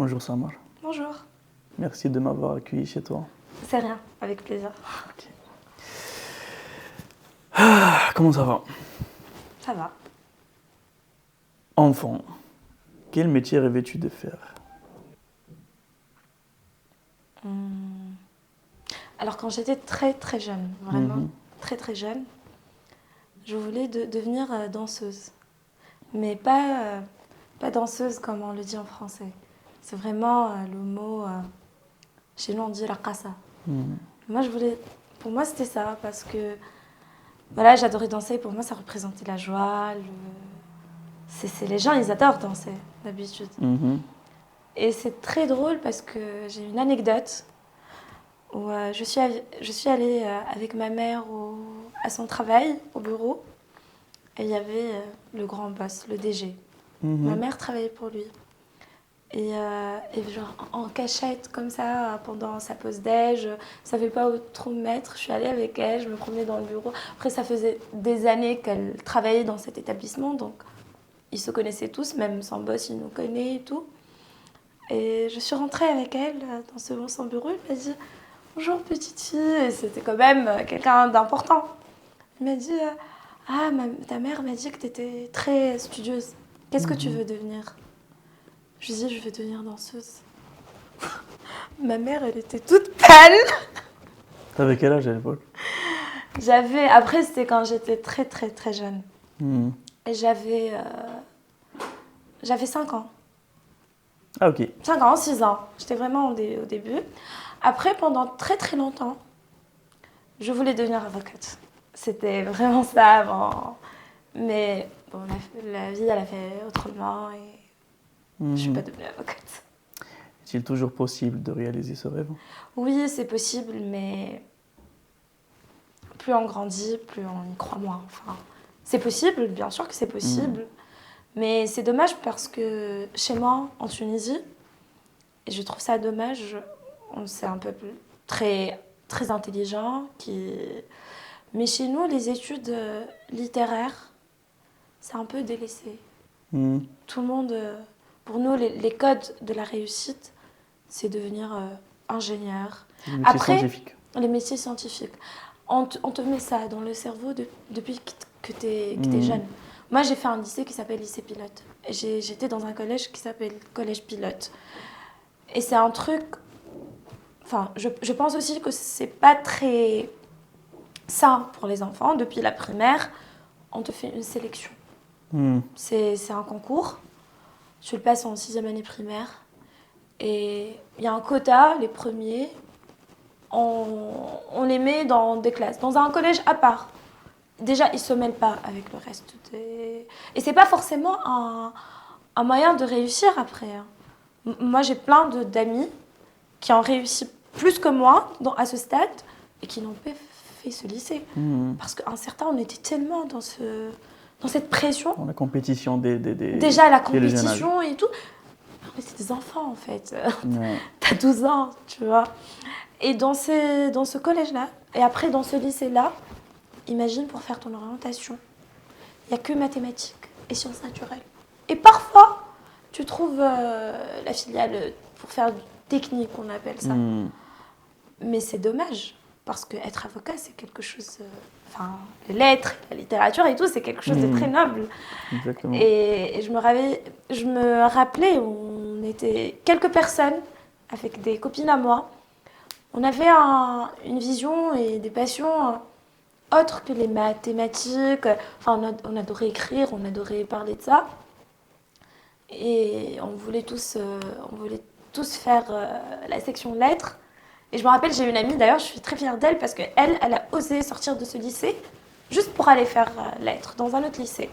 Bonjour Samar, Bonjour. merci de m'avoir accueilli chez toi. C'est rien, avec plaisir. Comment ça va? Ça va. Enfant, quel métier rêvais-tu de faire? Alors quand j'étais très très jeune, vraiment Mhm. très très jeune, je voulais devenir danseuse. Mais pas danseuse comme on le dit en français. C'est vraiment le mot, chez nous on dit la kassa. Mhm. Moi pour moi c'était ça, parce que voilà, j'adorais danser, pour moi ça représentait la joie. Les gens ils adorent danser d'habitude. Mhm. Et c'est très drôle parce que j'ai une anecdote où je suis allée avec ma mère à son travail, au bureau, et il y avait le grand boss, le DG. Ma Mhm. mère travaillait pour lui. Et genre en cachette comme ça, pendant sa pause déj, je ne savais pas où trop me mettre. Je suis allée avec elle, je me promenais dans le bureau. Après, ça faisait des années qu'elle travaillait dans cet établissement, donc ils se connaissaient tous, même son boss, il nous connaît et tout. Et je suis rentrée avec elle dans son bureau. Elle m'a dit bonjour petite fille. Et c'était quand même quelqu'un d'important. Elle m'a dit ah, ta mère m'a dit que tu étais très studieuse. Qu'est-ce que tu Mhm. veux devenir? Je lui ai dit je veux devenir danseuse. Ma mère, elle était toute pâle. T'avais quel âge à l'époque? Après, c'était quand j'étais très très très jeune. Mhm. Et j'avais 5 ans. Ah ok. 5 ans, 6 ans. J'étais vraiment au début. Après, pendant très très longtemps, je voulais devenir avocate. C'était vraiment ça avant. Mais bon, la vie, elle a fait autrement et je suis pas Mhm. devenue avocate. Est-il toujours possible de réaliser ce rêve? Oui, c'est possible, mais plus on grandit, plus on y croit moins. Enfin, c'est possible, bien sûr que c'est Mhm. possible, mais c'est dommage parce que chez moi, en Tunisie, et je trouve ça dommage, c'est un peuple très, très intelligent, mais chez nous, les études littéraires, c'est un peu délaissé. Mhm. Tout le monde, pour nous, les codes de la réussite, c'est devenir ingénieur. Les métiers Après, scientifiques. les métiers scientifiques, on te met ça dans le cerveau depuis que tu es Mhm. jeune. Moi, j'ai fait un lycée qui s'appelle lycée pilote. Et j'étais dans un collège qui s'appelle collège pilote. Et c'est un truc... Enfin, je pense aussi que c'est pas très sain pour les enfants. Depuis la primaire, on te fait une sélection. Mhm. C'est un concours. Tu le passes en 6e année primaire. Et il y a un quota, les premiers, on les met dans des classes, dans un collège à part. Déjà, ils ne se mêlent pas avec le reste. Et c'est pas forcément un moyen de réussir après. Moi, j'ai plein d'amis qui ont réussi plus que moi à ce stade et qui n'ont pas fait ce lycée. Mhm. Parce qu'à un certain, on était tellement dans cette pression. Dans la compétition Déjà, la dès le jeune âge. compétition et tout. Mais c'est des enfants, en fait. Ouais. T'as 12 ans, tu vois. Et dans ce collège-là, et après dans ce lycée-là, imagine pour faire ton orientation, il n'y a que mathématiques et sciences naturelles. Et parfois, tu trouves la filiale pour faire du technique, on appelle ça. Mhm. Mais c'est dommage, parce qu'être avocat, c'est quelque chose... Enfin, les lettres, la littérature et tout, c'est quelque chose de très Mhm. noble. Exactement. Et je me rappelais, on était quelques personnes, avec des copines à moi. On avait une vision et des passions autres que les mathématiques. Enfin, on adorait écrire, on adorait parler de ça. Et on voulait tous faire la section lettres. Et je me rappelle, j'ai une amie, d'ailleurs, je suis très fière d'elle parce qu'elle, elle a osé sortir de ce lycée juste pour aller faire lettres dans un autre lycée.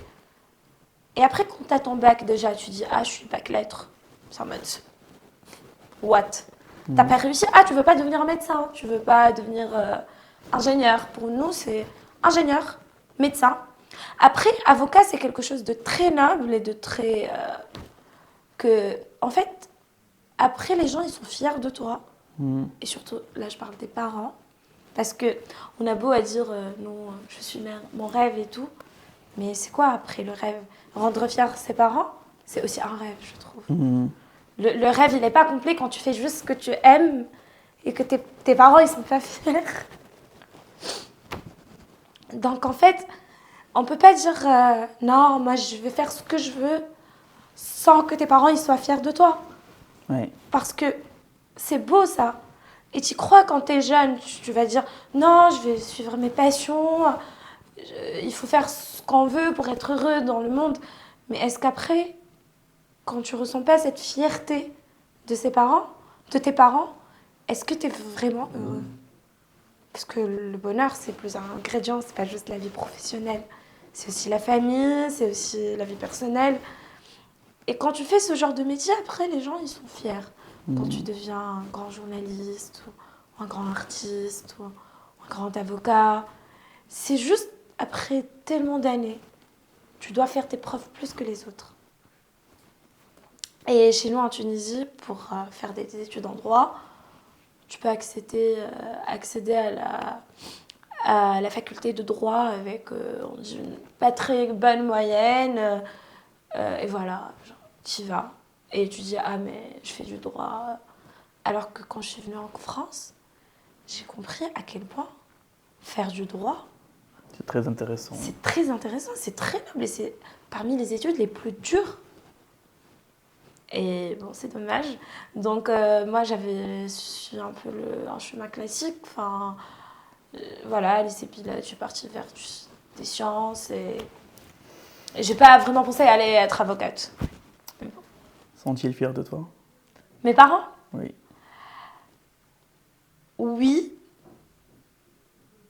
Et après, quand tu as ton bac, déjà, tu dis ah, je suis bac lettres. C'est en mode what? T'as Mhm. pas réussi? Ah, tu veux pas devenir médecin? Tu veux pas devenir ingénieur? Pour nous, c'est ingénieur, médecin. Après, avocat, c'est quelque chose de très noble et de très... en fait, après, les gens, ils sont fiers de toi. Mhm. Et surtout, là, je parle des parents. Parce que on a beau à dire non, je suis mère, mon rêve et tout. Mais c'est quoi après le rêve? Rendre fier ses parents, c'est aussi un rêve, je trouve. Mhm. Le rêve, il n'est pas complet quand tu fais juste ce que tu aimes et que tes parents, ils sont pas fiers. Donc, en fait, on peut pas dire non, moi, je vais faire ce que je veux sans que tes parents, ils soient fiers de toi. Ouais. Parce que c'est beau, ça. Et tu crois quand tu es jeune, tu vas dire non, je vais suivre mes passions, il faut faire ce qu'on veut pour être heureux dans le monde. Mais est-ce qu'après, quand tu ressens pas cette fierté de tes parents, est-ce que tu es vraiment heureux? Parce que le bonheur, c'est plusieurs ingrédients, c'est pas juste la vie professionnelle. C'est aussi la famille, c'est aussi la vie personnelle. Et quand tu fais ce genre de métier, après, les gens, ils sont fiers. Quand tu deviens un grand journaliste, ou un grand artiste, ou un grand avocat, c'est juste après tellement d'années, tu dois faire tes preuves plus que les autres. Et chez nous, en Tunisie, pour faire des études en droit, tu peux accéder à la faculté de droit avec on dit une pas très bonne moyenne. Et voilà, tu y vas. Et tu dis, ah, mais je fais du droit. Alors que quand je suis venue en France, j'ai compris à quel point faire du droit, C'est très intéressant. c'est très intéressant, c'est très noble et c'est parmi les études les plus dures. Et bon, c'est dommage. Donc, moi, j'avais suivi un peu un chemin classique. Enfin, voilà, lycée Pilote, je suis partie vers des sciences et j'ai pas vraiment pensé à aller être avocate. Mais bon. Sont-ils fiers de toi? Mes parents? Oui. Oui.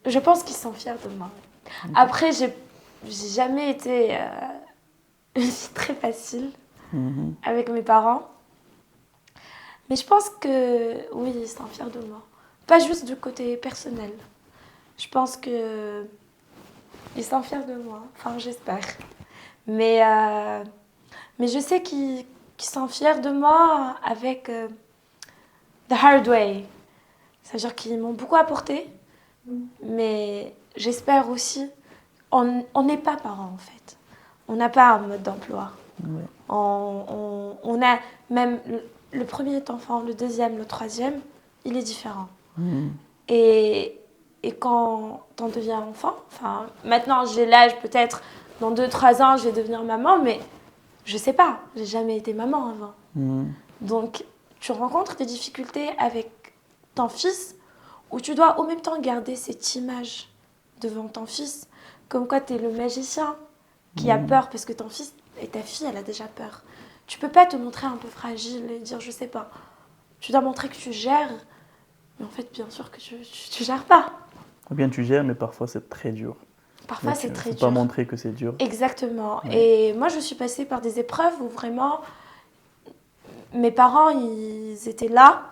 Je pense qu'ils sont fiers de moi. Après, j'ai jamais été une fille très facile Mhm. avec mes parents. Mais je pense que oui, ils sont fiers de moi. Pas juste du côté personnel. Je pense que ils sont fiers de moi. Enfin, j'espère. Mais, euh, mais je sais qu'ils sont fiers de moi avec the hard way. C'est-à-dire qu'ils m'ont beaucoup apporté. Mais j'espère aussi... On n'est pas parents, en fait. On n'a pas un mode d'emploi. Ouais. On a même le premier enfant, le deuxième, le troisième, il est différent. Mhm. Et quand on devient enfant, enfin, maintenant j'ai l'âge peut-être, dans 2-3 ans, je vais devenir maman, mais je sais pas, j'ai jamais été maman avant. Mhm. Donc, tu rencontres des difficultés avec ton fils où tu dois en même temps garder cette image devant ton fils, comme quoi tu es le magicien qui a peur parce que ton fils et ta fille, elle a déjà peur. Tu peux pas te montrer un peu fragile et dire je sais pas. Tu dois montrer que tu gères, mais en fait, bien sûr que tu gères pas. Ou bien tu gères, mais parfois c'est très dur. Parfois, Mais c'est tu très faut pas dur. montrer que c'est dur. Exactement. Ouais. Et moi, je suis passée par des épreuves où vraiment, mes parents, ils étaient là.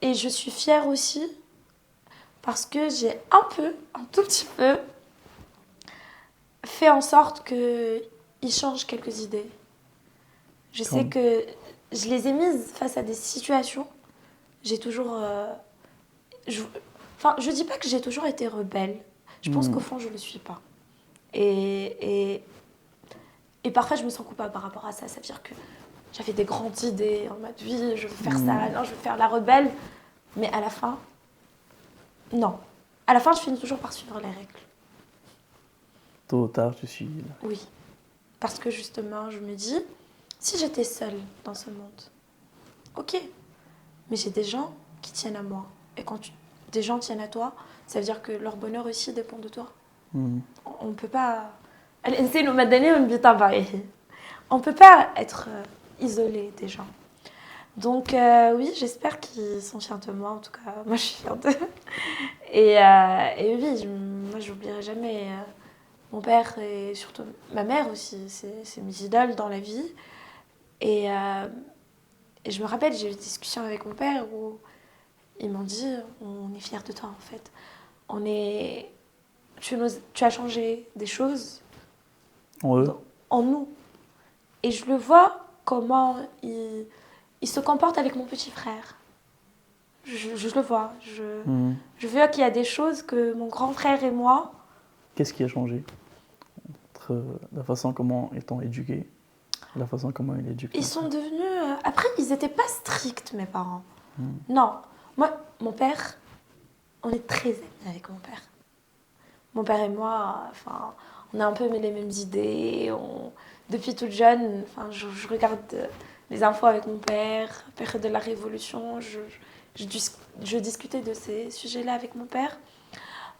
Et je suis fière aussi parce que j'ai un tout petit peu, fait en sorte qu'ils changent quelques idées. Je sais Comme- que je les ai mises face à des situations. J'ai toujours... je dis pas que j'ai toujours été rebelle. Je pense qu'au fond, je ne le suis pas. Et parfois, je me sens coupable par rapport à ça. Ça veut dire que j'avais des grandes idées en mode, oui, je veux faire ça, non, je veux faire la rebelle. Mais à la fin, non. À la fin, je finis toujours par suivre les règles. Tôt ou tard, tu suis. Oui. Parce que justement, je me dis, si j'étais seule dans ce monde, ok. Mais j'ai des gens qui tiennent à moi. Et quand des gens tiennent à toi, ça veut dire que leur bonheur aussi dépend de toi. Mhm. On ne peut pas... On peut pas être isolé des gens. Donc oui, j'espère qu'ils sont fiers de moi. En tout cas, moi, je suis fière d'eux. Et oui, moi, j'oublierai jamais mon père et surtout ma mère aussi. C'est mes idoles dans la vie. Et, euh, et je me rappelle, j'ai eu une discussion avec mon père où ils m'ont dit, on est fiers de toi en fait. Tu as changé des choses En eux. en nous. Et je le vois comment il se comporte avec mon petit frère. Je le vois. Mhm. Je vois qu'il y a des choses que mon grand frère et moi, Qu'est-ce qui a changé entre la façon comment ils t'ont éduqué La façon comment il éduque. Ils sont devenus... Après, ils n'étaient pas stricts, mes parents. Non. Moi, mon père, on est très amis avec mon père. Mon père et moi, enfin, on a un peu les mêmes idées. Depuis toute jeune, enfin, je regarde les infos avec mon père, période de la Révolution. Je discutais de ces sujets-là avec mon père.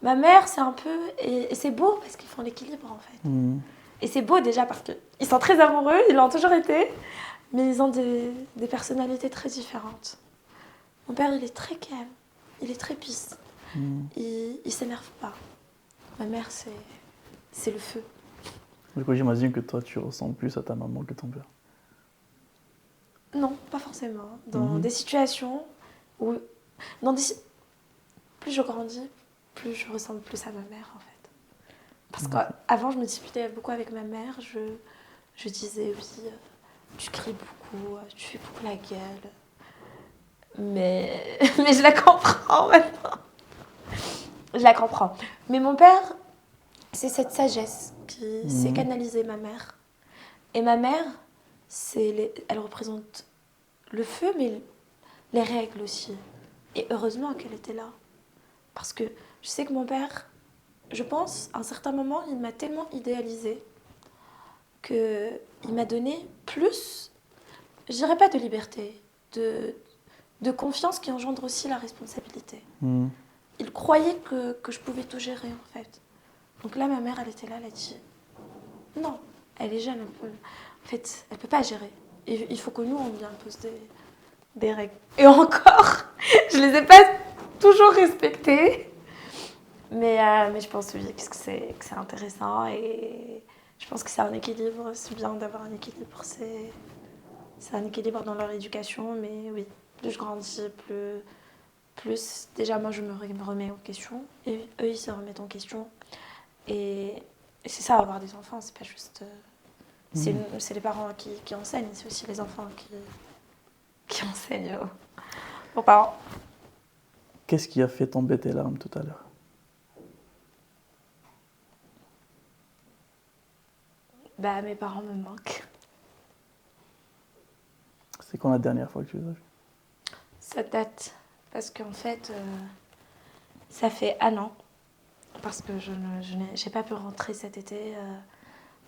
Ma mère, c'est un peu... Et c'est beau parce qu'ils font l'équilibre, en fait. Et c'est beau déjà parce qu'ils sont très amoureux, ils l'ont toujours été, mais ils ont des personnalités très différentes. Mon père, il est très calme, il est très peace. Il s'énerve pas. Ma mère, c'est le feu. Du coup, j'imagine que toi, tu ressembles plus à ta maman que ton père. Non, pas forcément. Dans des situations où... Plus je grandis, plus je ressemble plus à ma mère, en fait. Parce qu'avant, je me disputais beaucoup avec ma mère. Je disais, oui, tu cries beaucoup, tu fais beaucoup la gueule. Mais je la comprends maintenant. Je la comprends. Mais mon père, c'est cette sagesse qui sait canaliser ma mère. Et ma mère, elle représente le feu, mais les règles aussi. Et heureusement qu'elle était là. Parce que je sais que mon père, je pense, à un certain moment, il m'a tellement idéalisée qu'il m'a donné plus, je dirais pas de liberté, de confiance qui engendre aussi la responsabilité. Il croyait que je pouvais tout gérer, en fait. Donc là, ma mère, elle était là, elle a dit non, elle est jeune, en fait, elle peut pas gérer. Et il faut que nous, on lui impose des règles. Et encore, je les ai pas toujours respectées. Mais je pense oui, que c'est intéressant et je pense que c'est un équilibre. C'est bien d'avoir un équilibre. C'est un équilibre dans leur éducation. Mais oui, plus je grandis, plus déjà moi je me remets en question et eux ils se remettent en question. Et c'est ça, avoir des enfants, c'est pas juste... C'est les parents qui enseignent, c'est aussi les enfants qui enseignent aux parents. Qu'est-ce qui a fait tomber tes larmes tout à l'heure? Bah, mes parents me manquent. C'est quand la dernière fois que tu les as vus? Ça date, parce qu'en fait, ça fait un an, parce que je n'ai pas pu rentrer cet été,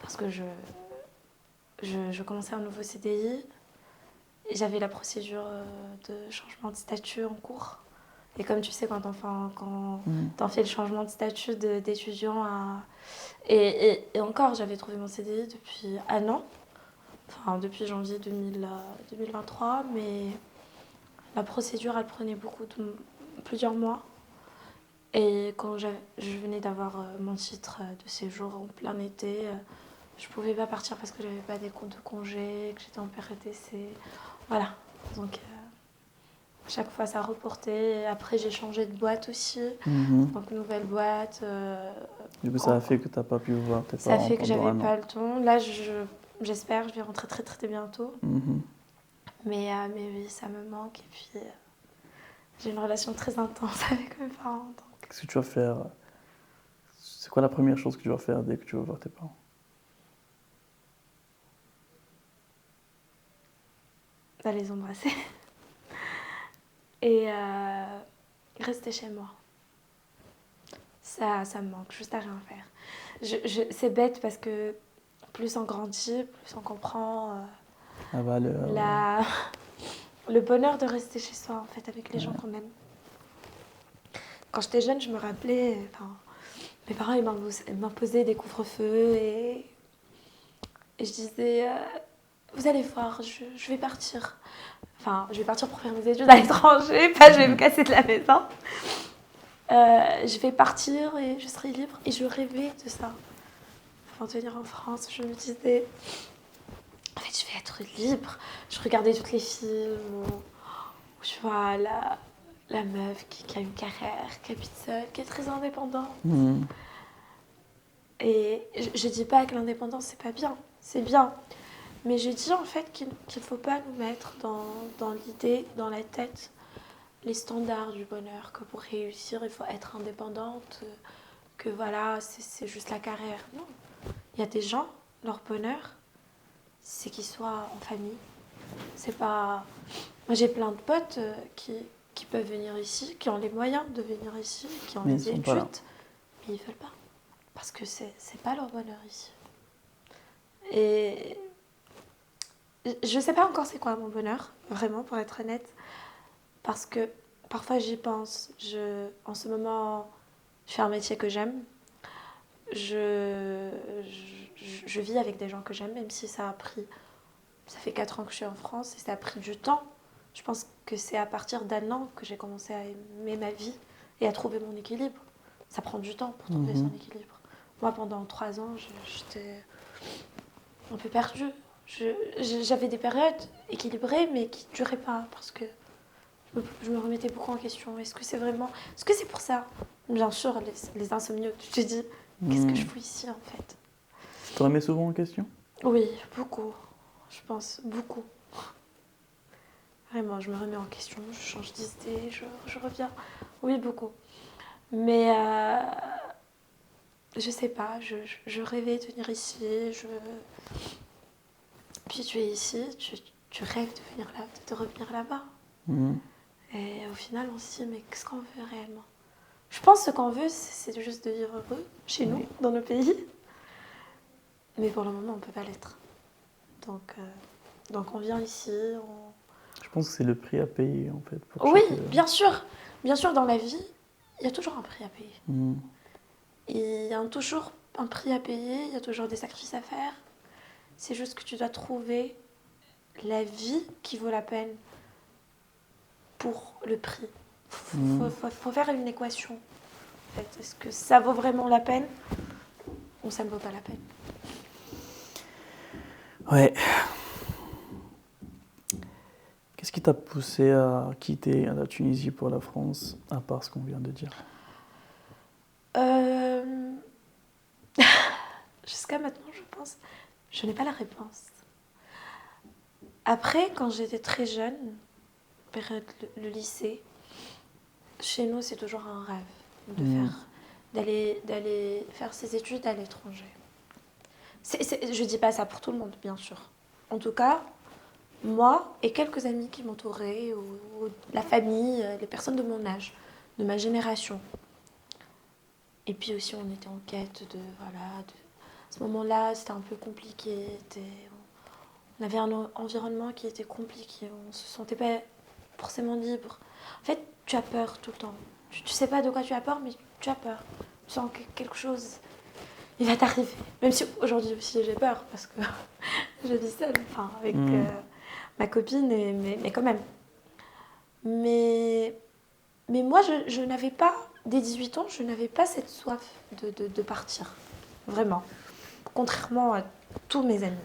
parce que je commençais un nouveau CDI, et j'avais la procédure de changement de statut en cours. Et comme tu sais, quand t'en fais le changement de statut d'étudiant à... Et encore, j'avais trouvé mon CDI depuis un an, enfin depuis janvier 2023, mais la procédure, elle prenait plusieurs mois. Et quand je venais d'avoir mon titre de séjour en plein été, je pouvais pas partir parce que j'avais pas des comptes de congé, que j'étais en période d'essai. Voilà. Donc, chaque fois, ça reportait. Après, j'ai changé de boîte aussi. Donc, nouvelle boîte. Du coup, ça a fait que tu n'as pas pu voir tes Ça parents fait que pendant j'avais un an. pas le temps. Là, j'espère, je vais rentrer très, très, très bientôt. Mais oui, ça me manque. Et puis, j'ai une relation très intense avec mes parents. Donc. Qu'est-ce que tu vas faire? C'est quoi la première chose que tu vas faire dès que tu vas voir tes parents? D'aller les embrasser. Et rester chez moi. Ça me manque, juste à rien faire. C'est bête parce que plus on grandit, plus on comprend La valeur. le bonheur de rester chez soi, en fait, avec les gens qu'on aime. Quand j'étais jeune, je me rappelais, mes parents ils m'imposaient des couvre-feux et je disais, vous allez voir, je vais partir. Enfin, je vais partir pour faire mes études à l'étranger, pas je vais me casser de la maison. Je vais partir et je serai libre. Et je rêvais de ça. Avant de venir en France, je me disais, en fait, je vais être libre. Je regardais tous les films où je vois la meuf qui a une carrière, qui habite seule, qui est très indépendante. Et je dis pas que l'indépendance, c'est pas bien. C'est bien. Mais je dis en fait qu'il ne faut pas nous mettre dans l'idée, dans la tête, les standards du bonheur, que pour réussir, il faut être indépendante, que voilà, c'est juste la carrière. Non. Il y a des gens, leur bonheur, c'est qu'ils soient en famille. C'est pas... Moi, j'ai plein de potes qui peuvent venir ici, qui ont les moyens de venir ici, qui ont Mais ils les sont études, pas là. mais ils veulent pas. Parce que c'est pas leur bonheur ici. Et je sais pas encore c'est quoi mon bonheur, vraiment, pour être honnête. Parce que parfois j'y pense. En ce moment, je fais un métier que j'aime. Je vis avec des gens que j'aime, même si ça a pris... Ça fait 4 ans que je suis en France et ça a pris du temps. Je pense que c'est à partir d'un an que j'ai commencé à aimer ma vie et à trouver mon équilibre. Ça prend du temps pour trouver son équilibre. Moi, pendant 3 ans, j'étais un peu perdue. J'avais des périodes équilibrées, mais qui ne duraient pas parce que je me remettais beaucoup en question. Est-ce que c'est vraiment... Est-ce que c'est pour ça? Bien sûr, les insomnies, tu te dis, qu'est-ce que je fous ici, en fait? Tu te remets souvent en question? Oui, beaucoup. Je pense, beaucoup. Vraiment, je me remets en question, je change d'idée, je reviens. Oui, beaucoup. Mais je sais pas, je rêvais de venir ici. Puis tu es ici, tu rêves de venir là, de revenir là-bas. Et au final, on se dit, mais qu'est-ce qu'on veut réellement? Je pense que ce qu'on veut, c'est juste de vivre heureux chez nous, dans nos pays. Mais pour le moment, on ne peut pas l'être. Donc on vient ici. Je pense que c'est le prix à payer, en fait, pour Oui, chaque... bien sûr. Bien sûr, dans la vie, il y a toujours un prix à payer. Il y a toujours un prix à payer, il y a toujours des sacrifices à faire. C'est juste que tu dois trouver la vie qui vaut la peine pour le prix. Faut faire une équation. En fait. Est-ce que ça vaut vraiment la peine ou ça ne vaut pas la peine? Ouais. Qu'est-ce qui t'a poussé à quitter la Tunisie pour la France, à part ce qu'on vient de dire? Jusqu'à maintenant, je pense, je n'ai pas la réponse. Après, quand j'étais très jeune, période le lycée, chez nous, c'est toujours un rêve d'aller faire ses études à l'étranger. Je dis pas ça pour tout le monde, bien sûr. En tout cas, moi et quelques amis qui m'entouraient, ou la famille, les personnes de mon âge, de ma génération. Et puis aussi, on était en quête de... Voilà, à ce moment-là, c'était un peu compliqué. On avait un environnement qui était compliqué. On ne se sentait pas forcément libre. En fait, tu as peur tout le temps. Tu sais pas de quoi tu as peur, mais tu as peur. Tu sens que quelque chose, il va t'arriver. Même si aujourd'hui aussi j'ai peur, parce que je vis seule, enfin, avec ma copine, mais quand même. Mais moi, je n'avais pas, dès 18 ans, je n'avais pas cette soif de partir. Vraiment. Contrairement à tous mes amis.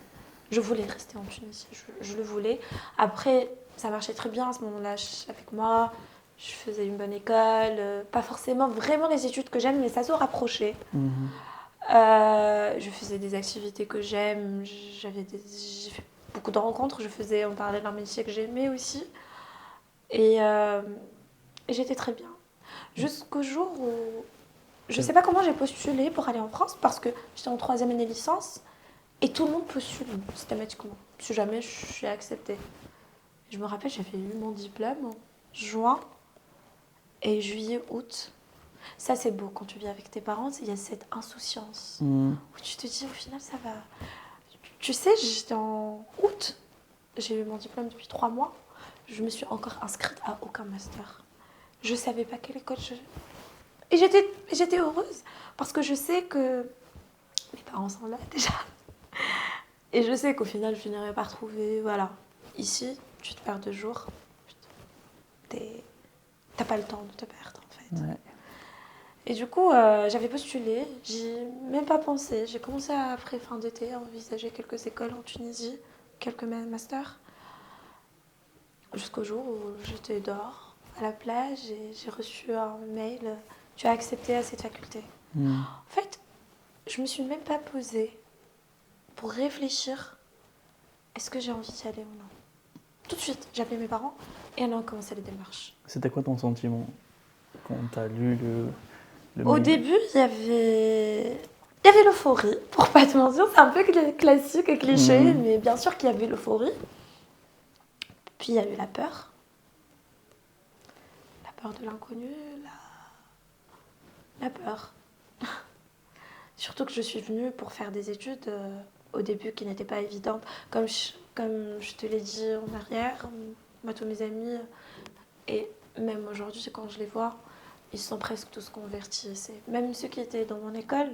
Je voulais rester en Tunisie, je le voulais. Après, ça marchait très bien à ce moment-là avec moi. Je faisais une bonne école, pas forcément vraiment les études que j'aime, mais ça se rapprochait. Je faisais des activités que j'aime, j'ai fait beaucoup de rencontres, on parlait d'un métier que j'aimais aussi. Et j'étais très bien. Jusqu'au jour où... Je ne sais pas comment j'ai postulé pour aller en France, parce que j'étais en 3e année licence. Et tout le monde postule systématiquement. Si jamais je suis acceptée. Je me rappelle, j'avais eu mon diplôme en juin et juillet, août. Ça, c'est beau quand tu vis avec tes parents. Il y a cette insouciance où tu te dis, au final, ça va. Tu sais, j'étais en août. J'ai eu mon diplôme depuis 3 mois. Je me suis encore inscrite à aucun master. Je ne savais pas quelle école je... Et j'étais heureuse parce que je sais que mes parents sont là déjà. Et je sais qu'au final, je finirai par trouver, voilà. Ici, tu te perds 2 jours. T'as pas le temps de te perdre, en fait. Ouais. Et du coup, j'avais postulé. J'ai même pas pensé. J'ai commencé après fin d'été à envisager quelques écoles en Tunisie, quelques masters. Jusqu'au jour où j'étais dehors, à la plage, et j'ai reçu un mail. Tu as accepté à cette faculté. En fait, je me suis même pas posée pour réfléchir, est-ce que j'ai envie d'y aller ou non? Tout de suite, j'ai appelé mes parents et on a commencé les démarches. C'était quoi ton sentiment quand t'as lu le Au mail? début, il y avait Il y avait l'euphorie, pour pas te mentir, c'est un peu classique et cliché, mais bien sûr qu'il y avait l'euphorie. Puis il y a eu la peur de l'inconnu, la peur. Surtout que je suis venue pour faire des études au début qui n'étaient pas évidentes. Comme je te l'ai dit en arrière, moi, tous mes amis, et même aujourd'hui, quand je les vois, ils sont presque tous convertis. Même ceux qui étaient dans mon école,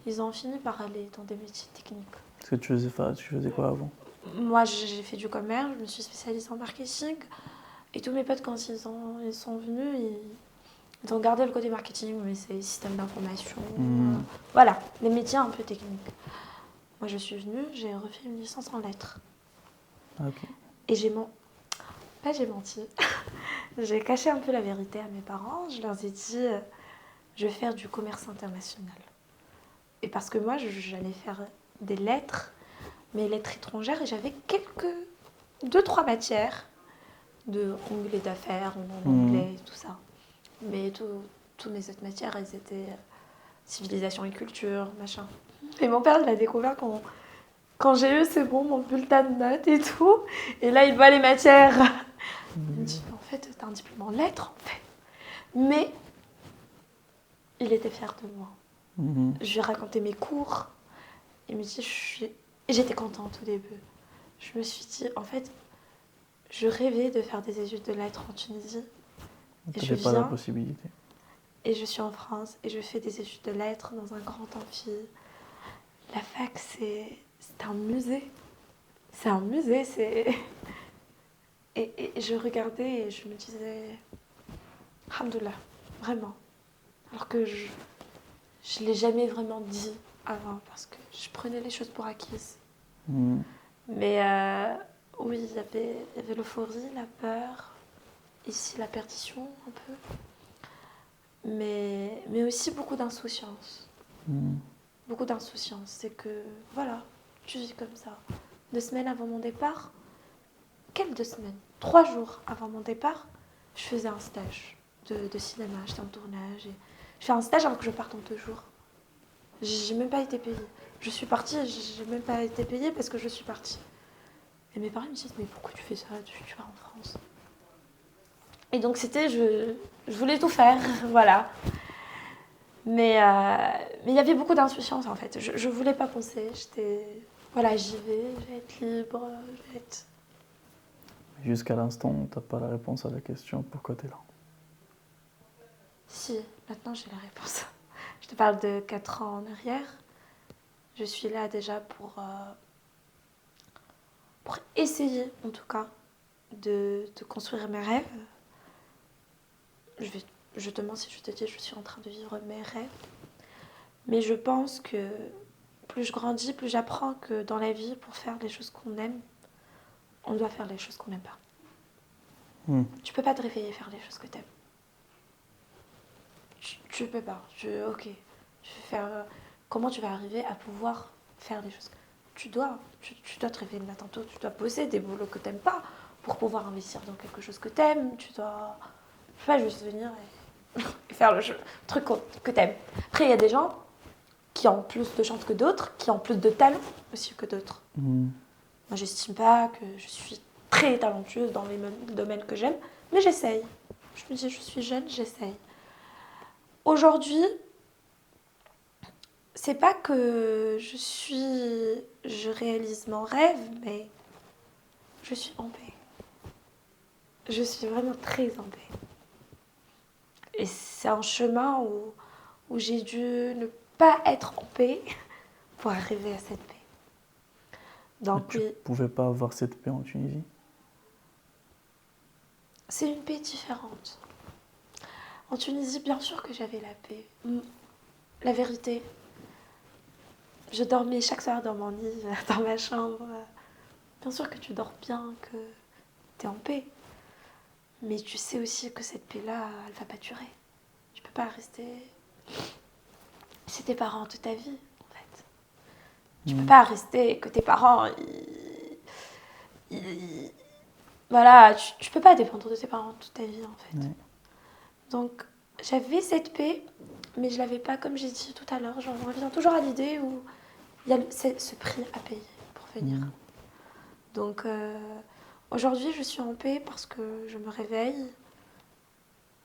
ils ont fini par aller dans des métiers techniques. Est-ce que tu faisais quoi avant? Moi, j'ai fait du commerce, je me suis spécialisée en marketing. Et tous mes potes, quand ils sont venus, ils ont gardé le côté marketing, mais c'est système d'information. Voilà, les métiers un peu techniques. Moi, je suis venue, j'ai refait une licence en lettres. Ok. Et j'ai menti. J'ai caché un peu la vérité à mes parents. Je leur ai dit, je vais faire du commerce international. Et parce que moi, j'allais faire des lettres, mes lettres étrangères, et j'avais 2-3 matières de anglais d'affaires, en anglais et tout ça. Mais toutes mes autres matières, elles étaient civilisation et culture, machin. Et mon père, il a découvert quand j'ai eu, c'est bon, mon bulletin de notes et tout. Et là, il voit les matières. Il me dit, en fait, t'as un diplôme en lettres, en fait. Mais il était fier de moi. Je lui ai raconté mes cours. Il me dit, j'étais contente au début. Je me suis dit, en fait, je rêvais de faire des études de lettres en Tunisie. Tu n'avais pas la possibilité. Et je suis en France et je fais des études de lettres dans un grand amphi. La fac, c'est un musée. C'est un musée, Et je regardais et je me disais, alhamdoulilah, vraiment. Alors que je ne l'ai jamais vraiment dit avant parce que je prenais les choses pour acquises. Mais oui, il y avait l'euphorie, la peur, ici la perdition un peu, mais aussi beaucoup d'insouciance. Beaucoup d'insouciance, c'est que voilà, tu vis comme ça. 2 semaines avant mon départ, quelles 2 semaines? 3 jours avant mon départ, je faisais un stage de cinéma, j'étais en tournage. Et je fais un stage avant que je parte en 2 jours. J'ai même pas été payée. Je suis partie, j'ai même pas été payée parce que je suis partie. Et mes parents me disent, mais pourquoi tu fais ça? Tu vas en France. Et donc c'était, je voulais tout faire, voilà. Mais il y avait beaucoup d'insouciance en fait. Je voulais pas penser. Voilà, j'y vais, je vais être libre, je vais être... Jusqu'à l'instant, tu n'as pas la réponse à la question pourquoi tu es là. Si, maintenant j'ai la réponse. Je te parle de 4 ans en arrière. Je suis là déjà pour essayer, en tout cas, de construire mes rêves. Je te mens si je te dis que je suis en train de vivre mes rêves. Mais je pense que plus je grandis, plus j'apprends que dans la vie, pour faire les choses qu'on aime, on doit faire les choses qu'on n'aime pas. Tu peux pas te réveiller et faire les choses que tu aimes. Tu peux pas. Ok. Comment tu vas arriver à pouvoir faire des choses? Tu dois te réveiller le matin tôt, tu dois bosser des boulots que tu n'aimes pas pour pouvoir investir dans quelque chose que tu aimes. Tu dois pas juste venir et faire le truc que tu aimes. Après, il y a des gens qui ont plus de chance que d'autres, qui ont plus de talent aussi que d'autres. Moi, j'estime pas que je suis très talentueuse dans les domaines que j'aime, mais j'essaye. Je me dis, je suis jeune, j'essaye. Aujourd'hui, c'est pas que je réalise mon rêve, mais je suis en paix. Je suis vraiment très en paix. Et c'est un chemin où j'ai dû ne pas être en paix pour arriver à cette paix. Donc, tu ne pouvais pas avoir cette paix en Tunisie? C'est une paix différente. En Tunisie, bien sûr que j'avais la paix. La vérité, je dormais chaque soir dans mon lit, dans ma chambre. Bien sûr que tu dors bien, que tu es en paix. Mais tu sais aussi que cette paix-là, elle ne va pas durer. Tu ne peux pas rester chez tes parents toute ta vie, en fait. Tu ne peux pas rester que tes parents... Voilà, tu ne peux pas dépendre de tes parents toute ta vie, en fait. Donc, J'avais cette paix, mais je l'avais pas comme j'ai dit tout à l'heure. J'en reviens toujours à l'idée où il y a ce prix à payer pour venir. Donc aujourd'hui, je suis en paix parce que je me réveille.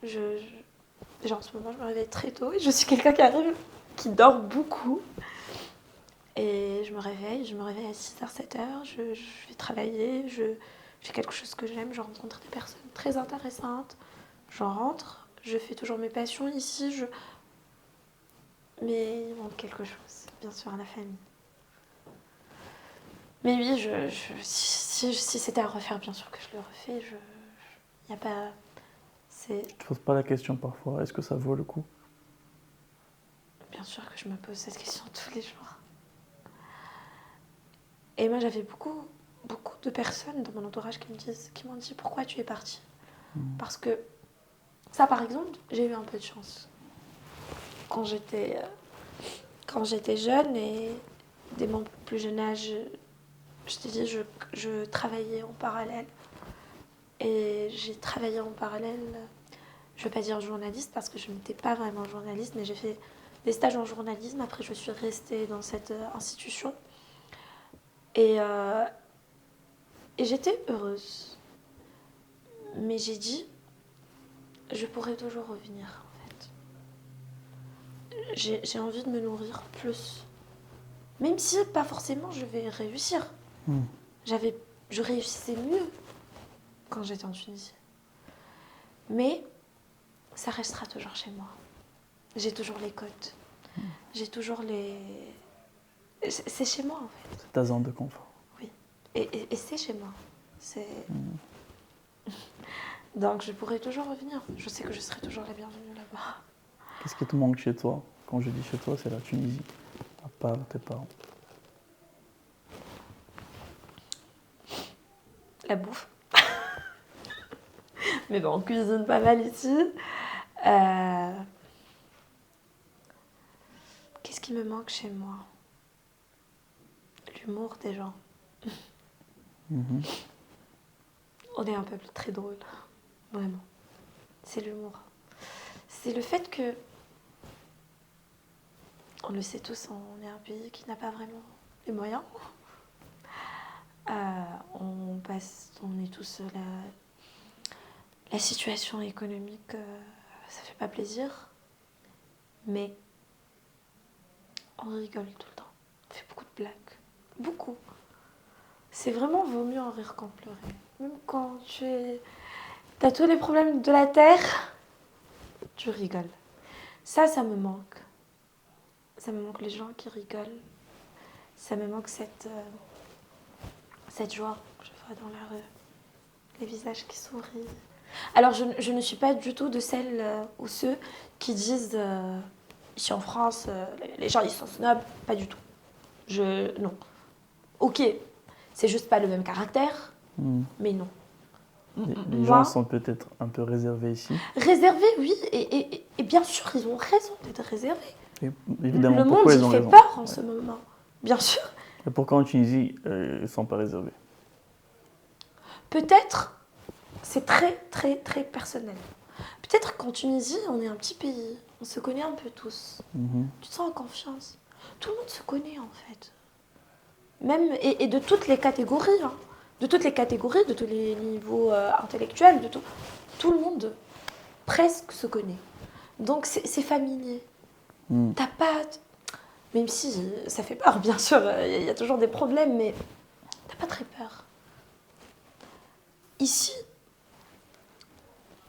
Déjà en ce moment, je me réveille très tôt et je suis quelqu'un qui dort beaucoup. Et je me réveille à 6h, 7h, je vais travailler, j'ai quelque chose que j'aime, je rencontre des personnes très intéressantes. Je rentre, je fais toujours mes passions ici, mais il manque quelque chose, bien sûr, à la famille. Mais oui, si c'était à refaire, bien sûr que je le refais. Il n'y a pas... Tu ne te poses pas la question parfois, est-ce que ça vaut le coup? Bien sûr que je me pose cette question tous les jours. Et moi, j'avais beaucoup de personnes dans mon entourage qui m'ont dit pourquoi tu es partie. Parce que ça, par exemple, j'ai eu un peu de chance. Quand j'étais jeune et dès mon plus jeune âge, je t'ai dit, je travaillais en parallèle. Et j'ai travaillé en parallèle, je ne veux pas dire journaliste parce que je n'étais pas vraiment journaliste, mais j'ai fait des stages en journalisme. Après, je suis restée dans cette institution. Et j'étais heureuse. Mais j'ai dit, je pourrais toujours revenir, en fait. J'ai envie de me nourrir plus. Même si, pas forcément, je vais réussir. Je réussissais mieux quand j'étais en Tunisie. Mais ça restera toujours chez moi. J'ai toujours les côtes. J'ai toujours les... C'est chez moi, en fait. C'est ta zone de confort. Oui. Et c'est chez moi. C'est... Donc, je pourrais toujours revenir. Je sais que je serai toujours la bienvenue là-bas. Qu'est-ce qui te manque chez toi? Quand je dis chez toi, c'est la Tunisie, à part tes parents. La bouffe. Mais bon, on cuisine pas mal ici. Qu'est-ce qui me manque chez moi? L'humour des gens. On est un peuple très drôle. Vraiment. C'est l'humour. C'est le fait que, on le sait tous, on est un pays qui n'a pas vraiment les moyens. On est tous la situation économique, ça fait pas plaisir, mais on rigole tout le temps. On fait beaucoup de blagues, beaucoup. C'est vraiment vaut mieux en rire qu'en pleurer. Même quand t'as tous les problèmes de la terre, tu rigoles. Ça me manque. Ça me manque les gens qui rigolent. Ça me manque cette joie que je vois dans la rue. Les visages qui sourient. Alors, je ne suis pas du tout de celles ou ceux qui disent ici en France, les gens ils sont snobs. Pas du tout. Non. Ok, c'est juste pas le même caractère, mais non. Les gens sont peut-être un peu réservés ici. Réservés, oui, et bien sûr, ils ont raison d'être réservés. Et évidemment, le monde, pourquoi ils il ont fait raison? peur en ce moment, bien sûr. Et pourquoi en Tunisie, ils ne sont pas réservés? Peut-être, c'est très, très, très personnel. Peut-être qu'en Tunisie, on est un petit pays, on se connaît un peu tous. Tu te sens en confiance. Tout le monde se connaît, en fait. Même, et de toutes les catégories, hein. De toutes les catégories, de tous les niveaux intellectuels, tout le monde presque se connaît. Donc c'est familier. T'as pas... Même si ça fait peur, bien sûr, il y a toujours des problèmes, mais t'as pas très peur. Ici,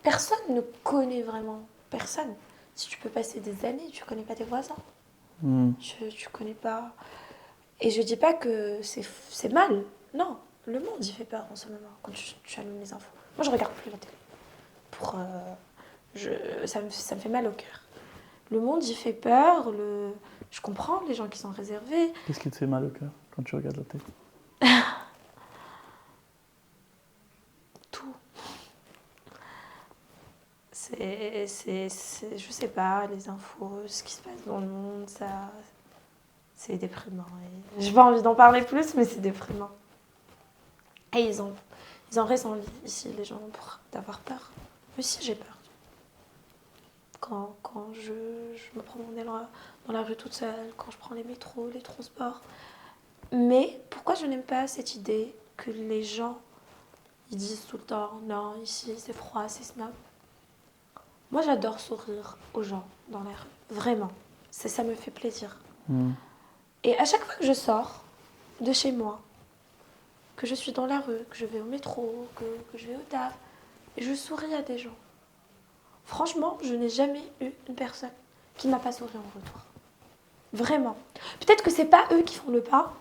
personne ne connaît vraiment personne. Si tu peux passer des années, tu connais pas tes voisins. Tu connais pas... Et je dis pas que c'est mal. Non, le monde il fait peur en ce moment quand tu allumes les infos. Moi je regarde plus la télé. Ça me fait mal au cœur. Le monde il fait peur. Je comprends les gens qui sont réservés. Qu'est-ce qui te fait mal au cœur quand tu regardes la télé? Tout. Je sais pas, les infos, ce qui se passe dans le monde, ça... C'est déprimant. J'ai pas envie d'en parler plus, mais c'est déprimant. Et ils ont raison ici, les gens, d'avoir peur. Moi aussi, j'ai peur. quand je me promenais dans la rue toute seule, quand je prends les métros, les transports. Mais pourquoi je n'aime pas cette idée que les gens, ils disent tout le temps, non, ici c'est froid, c'est snob. Moi j'adore sourire aux gens dans la rue, vraiment. Ça me fait plaisir. Hmm. Et à chaque fois que je sors de chez moi, que je suis dans la rue, que je vais au métro, que je vais au taf, et je souris à des gens. Franchement, je n'ai jamais eu une personne qui ne m'a pas souri en retour. Vraiment. Peut-être que c'est pas eux qui font le pas,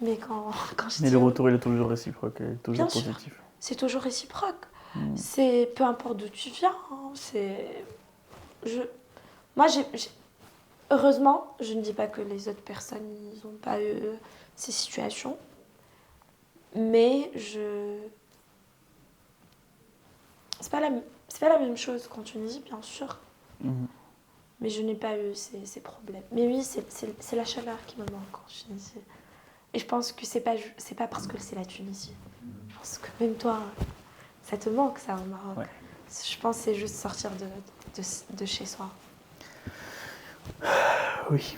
mais quand je Mais dis le eux, retour, il est toujours réciproque, il est toujours bien sûr, positif. c'est toujours réciproque. Hmm. C'est peu importe d'où tu viens. Je, moi, heureusement, je ne dis pas que les autres personnes ils n'ont pas eu ces situations, mais c'est pas la même chose qu'en Tunisie, bien sûr. Hmm. Mais je n'ai pas eu ces problèmes. Mais oui, c'est la chaleur qui me manque en Tunisie. Et je pense que c'est pas parce que c'est la Tunisie. Je pense que même toi, ça te manque ça au Maroc. Ouais. Je pense que c'est juste sortir de chez soi. Oui.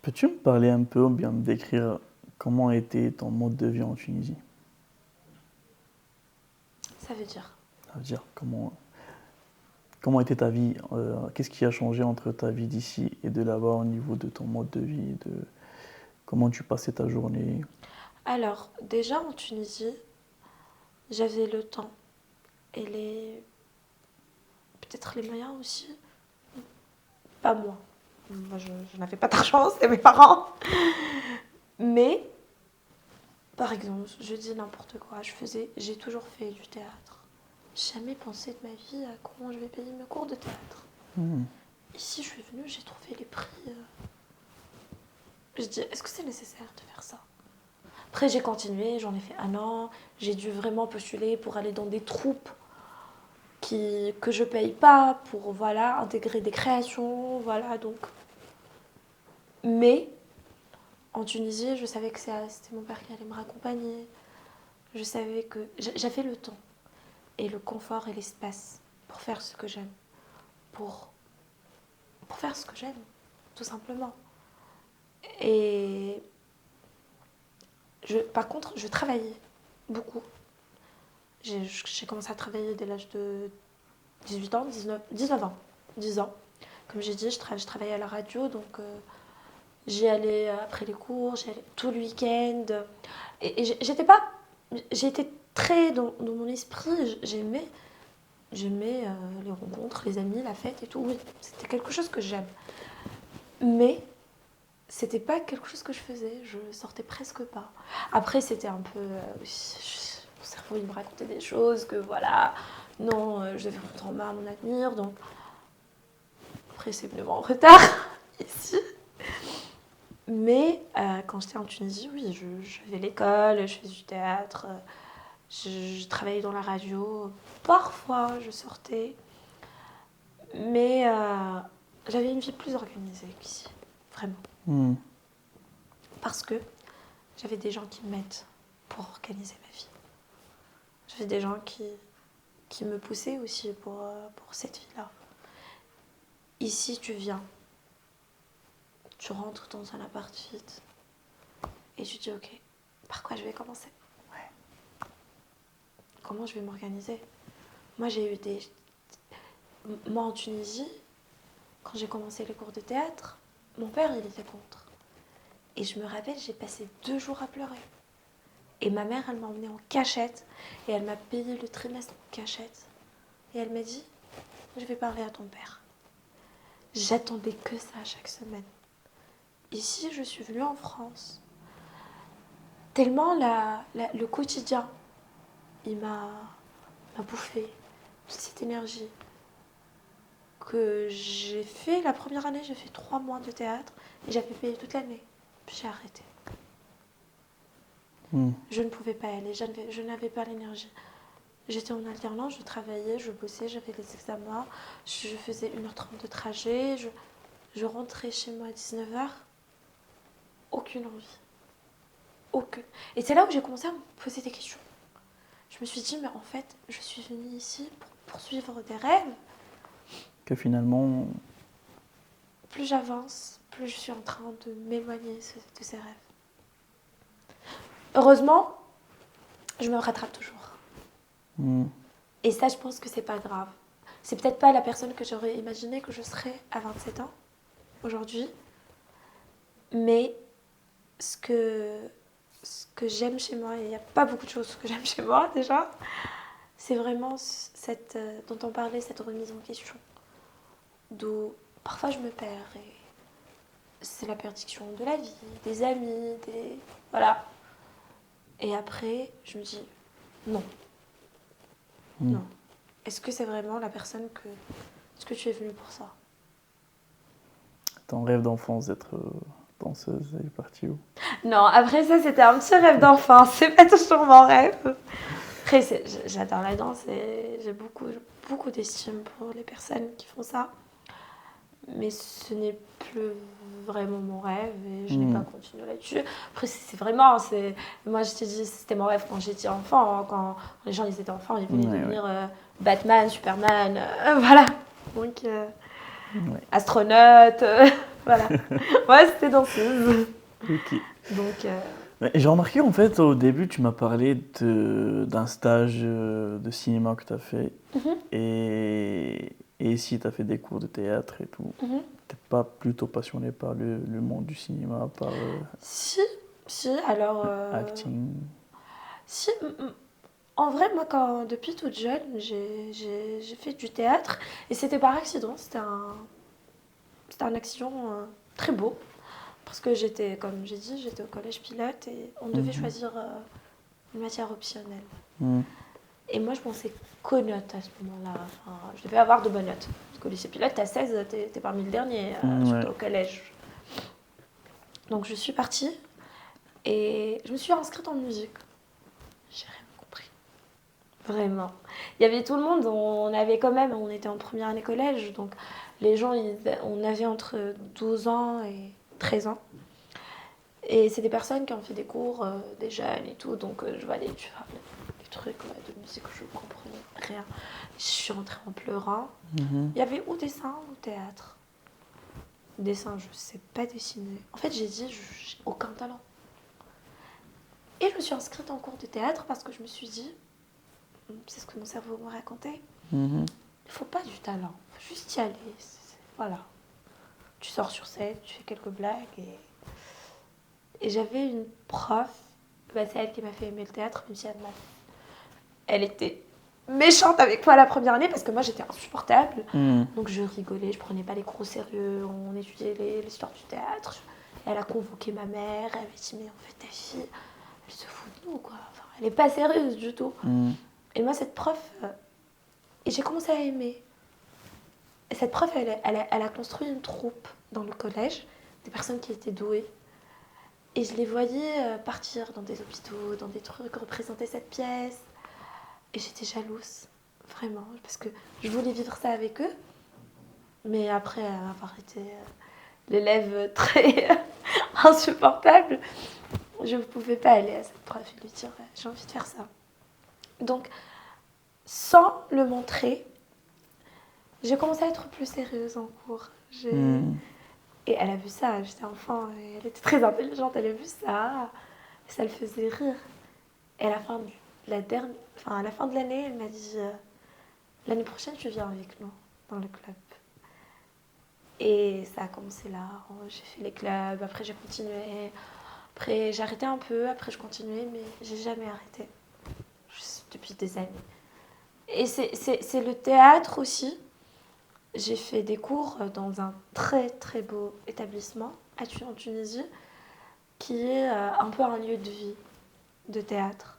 Peux-tu me parler un peu ou bien me décrire comment était ton mode de vie en Tunisie? Ça veut dire. Ça veut dire comment était ta vie? Qu'est-ce qui a changé entre ta vie d'ici et de là-bas au niveau de ton mode de vie, de comment tu passais ta journée? Alors, déjà en Tunisie, j'avais le temps et peut-être les moyens aussi. Pas moi. Moi, je n'avais pas d'argent, c'était mes parents. Mais, par exemple, je dis n'importe quoi. J'ai toujours fait du théâtre. Jamais pensé de ma vie à comment je vais payer mes cours de théâtre. Hmm. Ici, je suis venue, j'ai trouvé les prix. Je dis, est-ce que c'est nécessaire de faire ça? Après, j'ai continué, j'en ai fait un an. J'ai dû vraiment postuler pour aller dans des troupes que je paye pas, pour voilà, intégrer des créations. Voilà, donc. Mais, en Tunisie, je savais que c'était mon père qui allait me raccompagner. Je savais que j'avais le temps et le confort et l'espace pour faire ce que j'aime. Pour faire ce que j'aime, tout simplement. Et par contre, je travaillais beaucoup. J'ai commencé à travailler dès l'âge de 18 ans, 19 ans. 10 ans. Comme j'ai dit, je travaillais à la radio, donc j'y allais après les cours, j'y allais tout le week-end. Et j'étais pas. J'étais très dans mon esprit, j'aimais les rencontres, les amis, la fête et tout. Oui, c'était quelque chose que j'aime. Mais c'était pas quelque chose que je faisais, je sortais presque pas. Après, c'était un peu. Mon cerveau, il me racontait des choses que voilà, non, je devais rentrer en à mon avenir, donc. Après, c'est venu en retard, ici. Mais quand j'étais en Tunisie, oui, j'avais l'école, je faisais du théâtre, je travaillais dans la radio. Parfois, je sortais. Mais j'avais une vie plus organisée qu'ici, vraiment. Hmm. Parce que j'avais des gens qui m'aident pour organiser ma vie. J'avais des gens qui me poussaient aussi pour cette vie-là. Ici, tu viens, tu rentres dans un appart vide et tu dis, ok, par quoi je vais commencer? Ouais. Comment je vais m'organiser? Moi, Moi, en Tunisie, quand j'ai commencé les cours de théâtre, mon père, il était contre. Et je me rappelle, j'ai passé 2 jours à pleurer. Et ma mère, elle m'a emmenée en cachette et elle m'a payé le trimestre en cachette. Et elle m'a dit, je vais parler à ton père. J'attendais que ça chaque semaine. Ici, je suis venue en France. Tellement le quotidien, il m'a bouffé toute cette énergie. Que j'ai fait, la première année, j'ai fait 3 mois de théâtre et j'avais payé toute l'année. Puis j'ai arrêté. Je ne pouvais pas aller, je n'avais pas l'énergie. J'étais en alternance, je travaillais, je bossais, j'avais les examens, je faisais 1h30 de trajet, je rentrais chez moi à 19h. Aucune envie. Aucune. Et c'est là où j'ai commencé à me poser des questions. je me suis dit, mais en fait, je suis venue ici pour poursuivre des rêves. Que finalement, Plus j'avance, plus je suis en train de m'éloigner de ces rêves. Heureusement, je me rattrape toujours. hmm, Et ça, je pense que c'est pas grave. C'est peut-être pas la personne que j'aurais imaginé que je serais à 27 ans, aujourd'hui. Mais ce que j'aime chez moi, et il n'y a pas beaucoup de choses que j'aime chez moi déjà, c'est vraiment cette, dont on parlait, cette remise en question. D'où parfois je me perds et c'est la perdition de la vie, des amis, voilà. Et après, je me dis, non, hmm. non. Est-ce que c'est vraiment la personne que... Est-ce que tu es venue pour ça? Ton rêve d'enfance d'être danseuse est parti où? Non, après ça, c'était un petit rêve d'enfant. C'est pas toujours mon rêve. Après, j'adore la danse et j'ai beaucoup, beaucoup d'estime pour les personnes qui font ça. Mais ce n'est plus vraiment mon rêve et je n'ai pas continué là-dessus. Après, c'est vraiment... Moi, je t'ai dit, c'était mon rêve quand j'étais enfant. Hein. Quand les gens ils étaient enfants, ils voulaient devenir Batman, Superman, voilà. Donc, astronaute, voilà. Ouais, c'était danseuse. Ok. Donc, J'ai remarqué en fait au début, tu m'as parlé d'un stage de cinéma que tu as fait. Et ici, tu as fait des cours de théâtre et tout. T'es pas plutôt passionné par le monde du cinéma, par Si, alors... acting? Si, en vrai, moi, depuis toute jeune, j'ai fait du théâtre. Et c'était par accident. C'était un accident très beau. Parce que j'étais, comme j'ai dit, j'étais au collège pilote et on devait choisir une matière optionnelle. Et moi, je pensais qu'aux notes à ce moment-là. Enfin, je devais avoir de bonnes notes. Parce qu'au lycée pilote, t'as 16, t'es parmi le dernier, surtout au collège. Donc, je suis partie et je me suis inscrite en musique. J'ai rien compris. Vraiment. Il y avait tout le monde, on était en première année collège, donc les gens, on avait entre 12 ans et 13 ans. Et c'est des personnes qui ont fait des cours, des jeunes et tout, donc je vois les trucs de musique, je ne comprenais rien. Je suis rentrée en pleurant. Il y avait ou dessin ou théâtre. Dessin, je ne sais pas dessiner. En fait, j'ai dit, j'ai aucun talent. Et je me suis inscrite en cours de théâtre parce que je me suis dit, c'est ce que mon cerveau me racontait, il ne faut pas du talent, il faut juste y aller. Voilà. Tu sors sur scène, tu fais quelques blagues et j'avais une prof, c'est elle qui m'a fait aimer le théâtre, même si elle était méchante avec moi la première année parce que moi j'étais insupportable. Donc je rigolais, je prenais pas les cours au sérieux, on étudiait l'histoire du théâtre. Et elle a convoqué ma mère, elle m'a dit mais en fait ta fille, elle se fout de nous quoi. Enfin, elle est pas sérieuse du tout. Et moi cette prof, et j'ai commencé à aimer. Et cette prof, elle a construit une troupe dans le collège, des personnes qui étaient douées. Et je les voyais partir dans des hôpitaux, dans des trucs, représenter cette pièce. Et j'étais jalouse, vraiment, parce que je voulais vivre ça avec eux. Mais après avoir été l'élève très insupportable, je ne pouvais pas aller à cette prof et lui dire j'ai envie de faire ça. Donc, sans le montrer, j'ai commencé à être plus sérieuse en cours. Et elle a vu ça, j'étais enfant, et elle était très intelligente, elle a vu ça, et ça le faisait rire. Et à la fin de l'année, elle m'a dit l'année prochaine, tu viens avec nous dans le club. Et ça a commencé là. J'ai fait les clubs, après j'ai continué. Après j'ai arrêté un peu, après je continuais, mais j'ai jamais arrêté. Juste depuis des années. Et c'est le théâtre aussi. J'ai fait des cours dans un très très beau établissement en Tunisie, qui est un peu un lieu de vie de théâtre.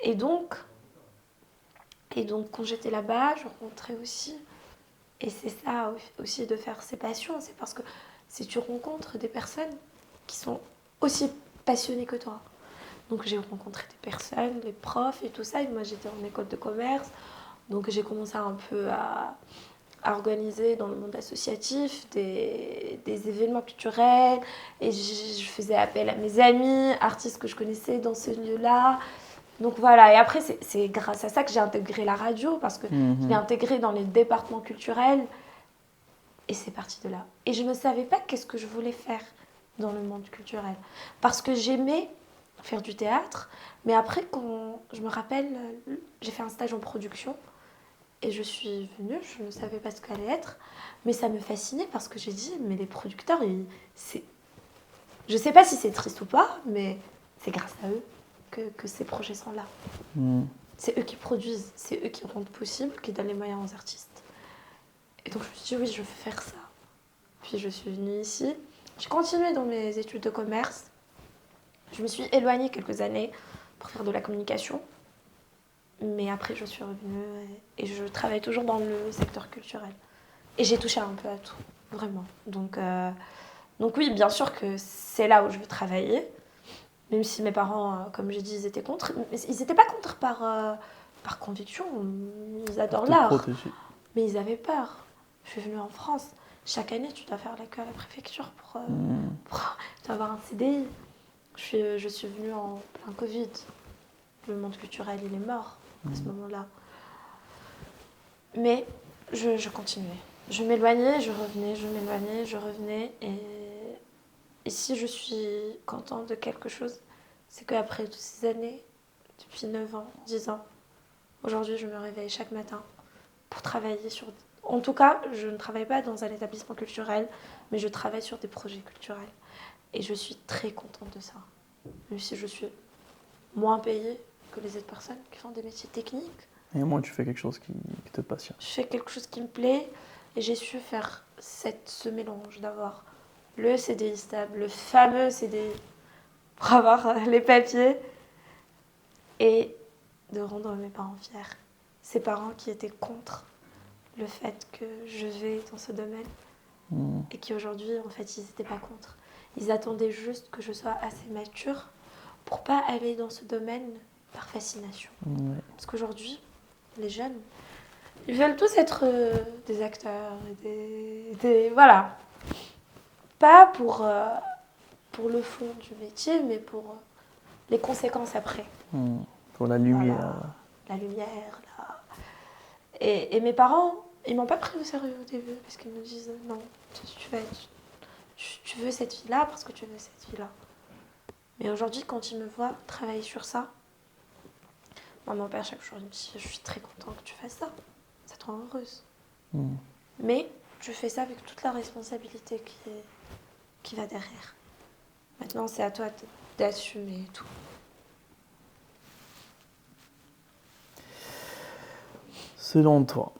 Et donc quand j'étais là-bas, je rencontrais aussi. Et c'est ça aussi de faire ses passions, c'est parce que si tu rencontres des personnes qui sont aussi passionnées que toi. Donc j'ai rencontré des personnes, des profs et tout ça. Et moi j'étais en école de commerce, donc j'ai commencé un peu à organiser dans le monde associatif des événements culturels. Et je faisais appel à mes amis, artistes que je connaissais dans ce lieu-là. Donc voilà, et après, c'est grâce à ça que j'ai intégré la radio, parce que je l'ai intégré dans les départements culturels, et c'est parti de là. Et je ne savais pas qu'est-ce que je voulais faire dans le monde culturel, parce que j'aimais faire du théâtre, mais après, quand je me rappelle, j'ai fait un stage en production, et je suis venue, je ne savais pas ce qu'allait être, mais ça me fascinait, parce que j'ai dit, mais les producteurs, je ne sais pas si c'est triste ou pas, mais c'est grâce à eux que ces projets sont là. C'est eux qui produisent, c'est eux qui rendent possible, qui donnent les moyens aux artistes. Et donc je me suis dit, oui, je veux faire ça. Puis je suis venue ici. J'ai continué dans mes études de commerce. Je me suis éloignée quelques années pour faire de la communication. Mais après, je suis revenue et je travaille toujours dans le secteur culturel. Et j'ai touché un peu à tout, vraiment. Donc oui, bien sûr que c'est là où je veux travailler. Même si mes parents, comme j'ai dit, ils étaient contre. Mais ils n'étaient pas contre par conviction. Ils adorent Te l'art. protéger. Mais ils avaient peur. Je suis venue en France. Chaque année, tu dois faire la queue à la préfecture pour avoir un CDI. Je suis venue en plein Covid. Le monde culturel, il est mort à ce moment-là. Mais je continuais. Je m'éloignais, je revenais, je m'éloignais, je revenais. Et si je suis contente de quelque chose, c'est qu'après toutes ces années, depuis 9 ans, 10 ans, aujourd'hui, je me réveille chaque matin pour travailler sur... En tout cas, je ne travaille pas dans un établissement culturel, mais je travaille sur des projets culturels. Et je suis très contente de ça. Même si je suis moins payée que les autres personnes qui font des métiers techniques. Et moi, tu fais quelque chose qui te passionne. Je fais quelque chose qui me plaît et j'ai su faire ce mélange d'avoir le CDI stable, le fameux CDI pour avoir les papiers et de rendre mes parents fiers. Ces parents qui étaient contre le fait que je vais dans ce domaine et qui aujourd'hui, en fait, ils n'étaient pas contre. Ils attendaient juste que je sois assez mature pour pas aller dans ce domaine par fascination. Parce qu'aujourd'hui, les jeunes, ils veulent tous être des acteurs, voilà. Pas pour le fond du métier, mais pour les conséquences après. Pour la lumière. Voilà. La lumière, là. Et mes parents, ils m'ont pas pris au sérieux au début, parce qu'ils me disent non, tu veux cette vie-là parce que tu veux cette vie-là. Mais aujourd'hui, quand ils me voient travailler sur ça, mon père, chaque jour, il me dit, je suis très content que tu fasses ça. Ça te rend heureuse. Mais tu fais ça avec toute la responsabilité qui va derrière. Maintenant, c'est à toi d'assumer tout. Selon toi,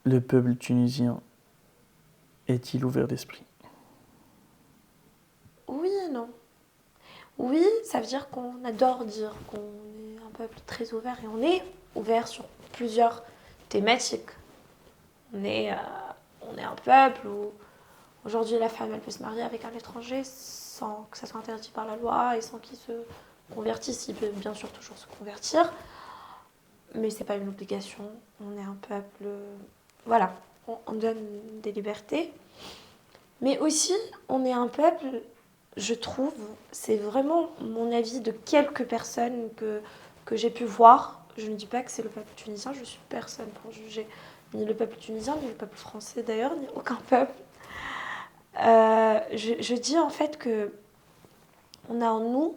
le peuple tunisien est-il ouvert d'esprit? Oui et non. Oui, ça veut dire qu'on adore dire qu'on est un peuple très ouvert et on est ouvert sur plusieurs thématiques. On est un peuple où aujourd'hui la femme elle peut se marier avec un étranger sans que ça soit interdit par la loi et sans qu'il se convertisse. Il peut bien sûr toujours se convertir, mais c'est pas une obligation. On est un peuple, voilà, on donne des libertés, mais aussi on est un peuple. Je trouve, c'est vraiment mon avis de quelques personnes que j'ai pu voir. Je ne dis pas que c'est le peuple tunisien, je suis personne pour juger ni le peuple tunisien, ni le peuple français d'ailleurs, ni aucun peuple. Je dis en fait que on a en nous,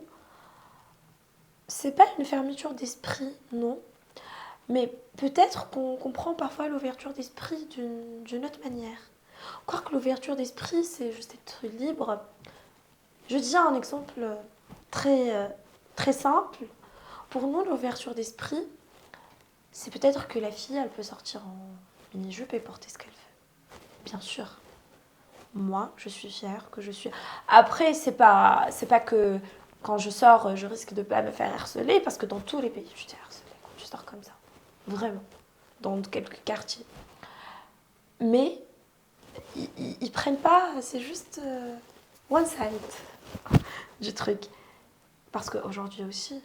c'est pas une fermeture d'esprit, non, mais peut-être qu'on comprend parfois l'ouverture d'esprit d'une autre manière. Croire que l'ouverture d'esprit, c'est juste être libre. Je dis un exemple très simple. Pour nous, l'ouverture d'esprit, c'est peut-être que la fille, elle peut sortir en mini-jupe et porter ce qu'elle veut. Bien sûr. Moi, je suis fière que je suis... Après, c'est pas que quand je sors, je risque de pas me faire harceler, parce que dans tous les pays, je t'ai harcelée quand tu sors comme ça. Vraiment. Dans quelques quartiers. Mais, ils prennent pas, c'est juste one side du truc. Parce qu'aujourd'hui aussi,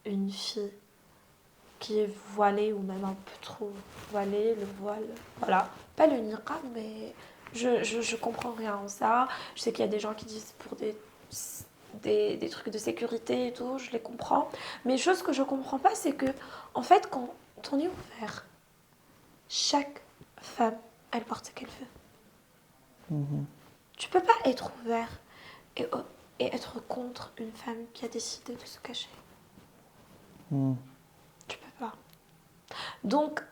une fille qui est voilée ou même un peu trop voilée, le voile, voilà, pas le niqab, mais je comprends rien en ça. Je sais qu'il y a des gens qui disent pour des des trucs de sécurité et tout, je les comprends. Mais chose que je comprends pas, c'est que, en fait, quand on est ouvert, chaque femme, elle porte ce qu'elle veut. Mhm. Tu peux pas être ouvert et, et être contre une femme qui a décidé de se cacher. Mhm. Tu peux pas. Donc,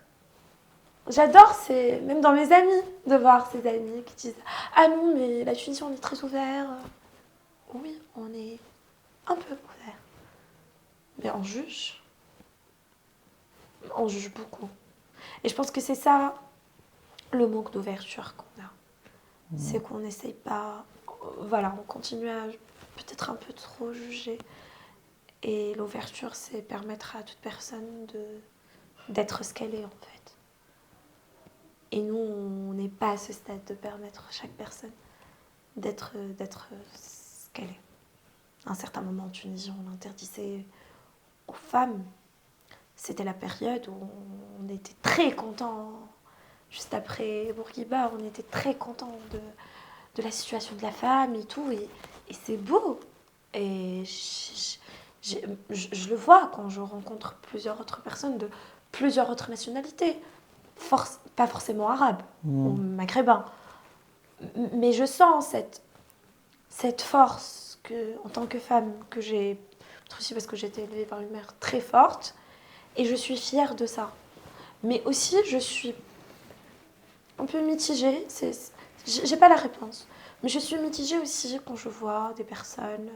j'adore, c'est même dans mes amis, de voir ces amis qui disent ah non, mais la Tunisie, on est très ouvert. Oui, on est un peu ouvert. Mais on juge beaucoup. Et je pense que c'est ça le manque d'ouverture qu'on a. Mhm. C'est qu'on n'essaye pas. Voilà, on continue à peut-être un peu trop juger. Et l'ouverture, c'est permettre à toute personne d'être ce qu'elle est en fait. Et nous, on n'est pas à ce stade de permettre à chaque personne d'être ce qu'elle est. À un certain moment en Tunisie, on interdisait aux femmes. C'était la période où on était très contents. Juste après Bourguiba, on était très contents de la situation de la femme et tout. Et c'est beau. Et je le vois quand je rencontre plusieurs autres personnes de plusieurs autres nationalités. Pas forcément arabes ou Mhm. maghrébins. Mais je sens cette force que, en tant que femme que j'ai, aussi parce que j'ai été élevée par une mère très forte, et je suis fière de ça. Mais aussi, je suis un peu mitigée. J'ai pas la réponse. Mais je suis mitigée aussi quand je vois des personnes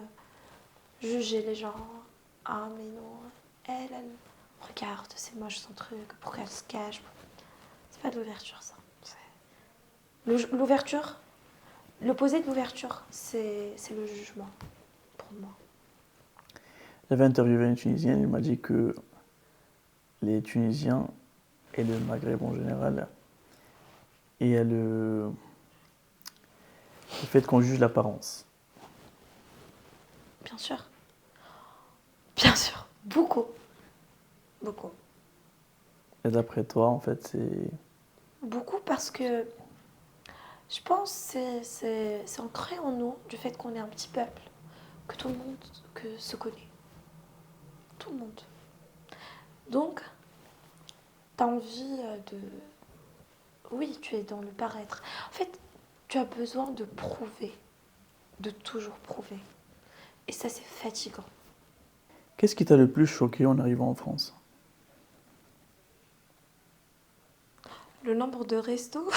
juger les gens. Ah, mais non, elle regarde, c'est moche son truc, pourquoi elle se cache. C'est pas de l'ouverture, ça. L'ouverture, l'opposé de l'ouverture, c'est le jugement, pour moi. J'avais interviewé une Tunisienne, elle m'a dit que les Tunisiens et le Maghreb en général, il y a le fait qu'on juge l'apparence. Bien sûr. Bien sûr. Beaucoup. Beaucoup. Et d'après toi, en fait, c'est... Beaucoup parce que je pense que c'est ancré en nous du fait qu'on est un petit peuple, que tout le monde se connaît. Tout le monde. Donc, tu as envie de... Oui, tu es dans le paraître. En fait, tu as besoin de prouver, de toujours prouver. Et ça, c'est fatigant. Qu'est-ce qui t'a le plus choqué en arrivant en France? Le nombre de restos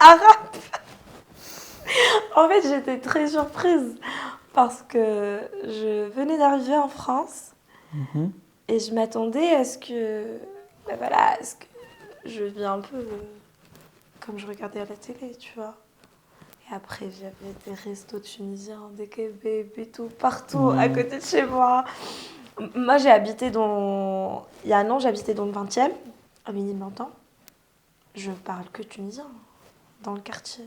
arabes. En fait, j'étais très surprise parce que je venais d'arriver en France Mhm. et je m'attendais à ce que, ben voilà, à ce que je vis un peu comme je regardais à la télé, tu vois. Et après, j'avais des restos tunisiens, des kebabs et tout, partout à Mhm. côté de chez moi. Moi, j'ai habité dans... Il y a un an, j'habitais dans le 20e, à Ménilmontant. Je parle que tunisien dans le quartier.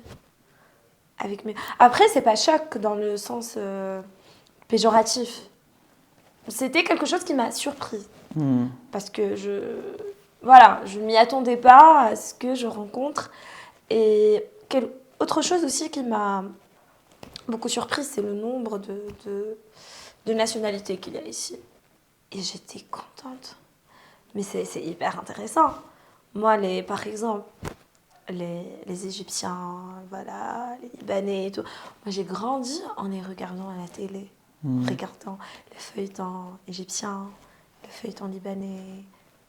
Avec mes... Après, c'est pas choc dans le sens péjoratif. C'était quelque chose qui m'a surprise. Mhm. Parce que voilà, je m'y attendais pas à ce que je rencontre. Et autre chose aussi qui m'a beaucoup surprise, c'est le nombre de nationalités qu'il y a ici. Et j'étais contente. Mais c'est hyper intéressant. Moi, par exemple, les Égyptiens, voilà, les Libanais et tout. Moi, j'ai grandi en les regardant à la télé, en Mhm. regardant les feuilletons égyptiens, les feuilletons libanais,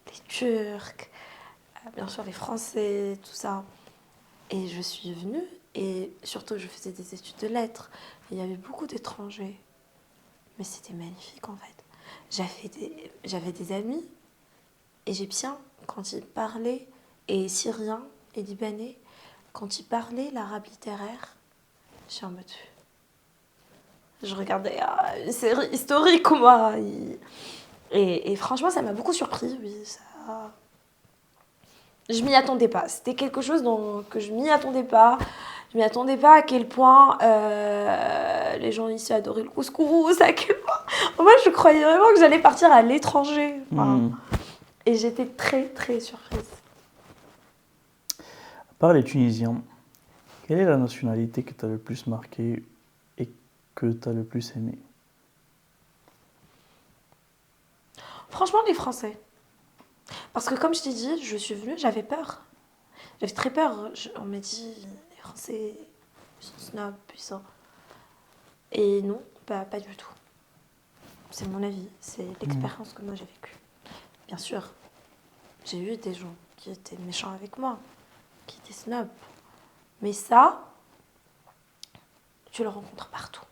les Turcs, bien sûr les Français, tout ça. Et je suis venue, et surtout, je faisais des études de lettres. Il y avait beaucoup d'étrangers. Mais c'était magnifique, en fait. J'avais des amis égyptiens, quand ils parlaient, et syriens et libanais, quand ils parlaient l'arabe littéraire, je suis en mode... Je regardais une série historique, moi. Et franchement, ça m'a beaucoup surpris, oui. Ça... Je m'y attendais pas. C'était quelque chose que je m'y attendais pas. Je m'y attendais pas à quel point les gens ici adoraient le couscous, à quel point... Moi, je croyais vraiment que j'allais partir à l'étranger. Enfin, Mhm. et j'étais très, très surprise. À part les Tunisiens, quelle est la nationalité que t'as le plus marqué et que t'as le plus aimé? Franchement, les Français. Parce que comme je t'ai dit, je suis venue, j'avais peur. J'avais très peur. On m'a dit, les Français, ils sont snobs, ils sont... Et non, pas du tout. C'est mon avis, c'est l'expérience que moi j'ai vécue. Bien sûr, j'ai eu des gens qui étaient méchants avec moi, qui étaient snobs. Mais ça, tu le rencontres partout.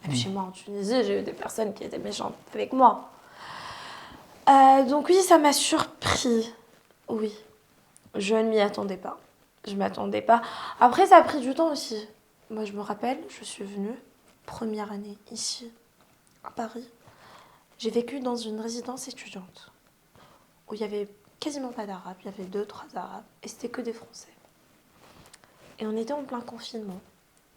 Même chez moi en Tunisie, j'ai eu des personnes qui étaient méchantes avec moi. Donc oui, ça m'a surpris. Oui, je ne m'y attendais pas. Je ne m'attendais pas. Après, ça a pris du temps aussi. Moi, je me rappelle, je suis venue, première année ici, à Paris. J'ai vécu dans une résidence étudiante où il n'y avait quasiment pas d'arabes. Il y avait 2-3 arabes et c'était que des Français. Et on était en plein confinement.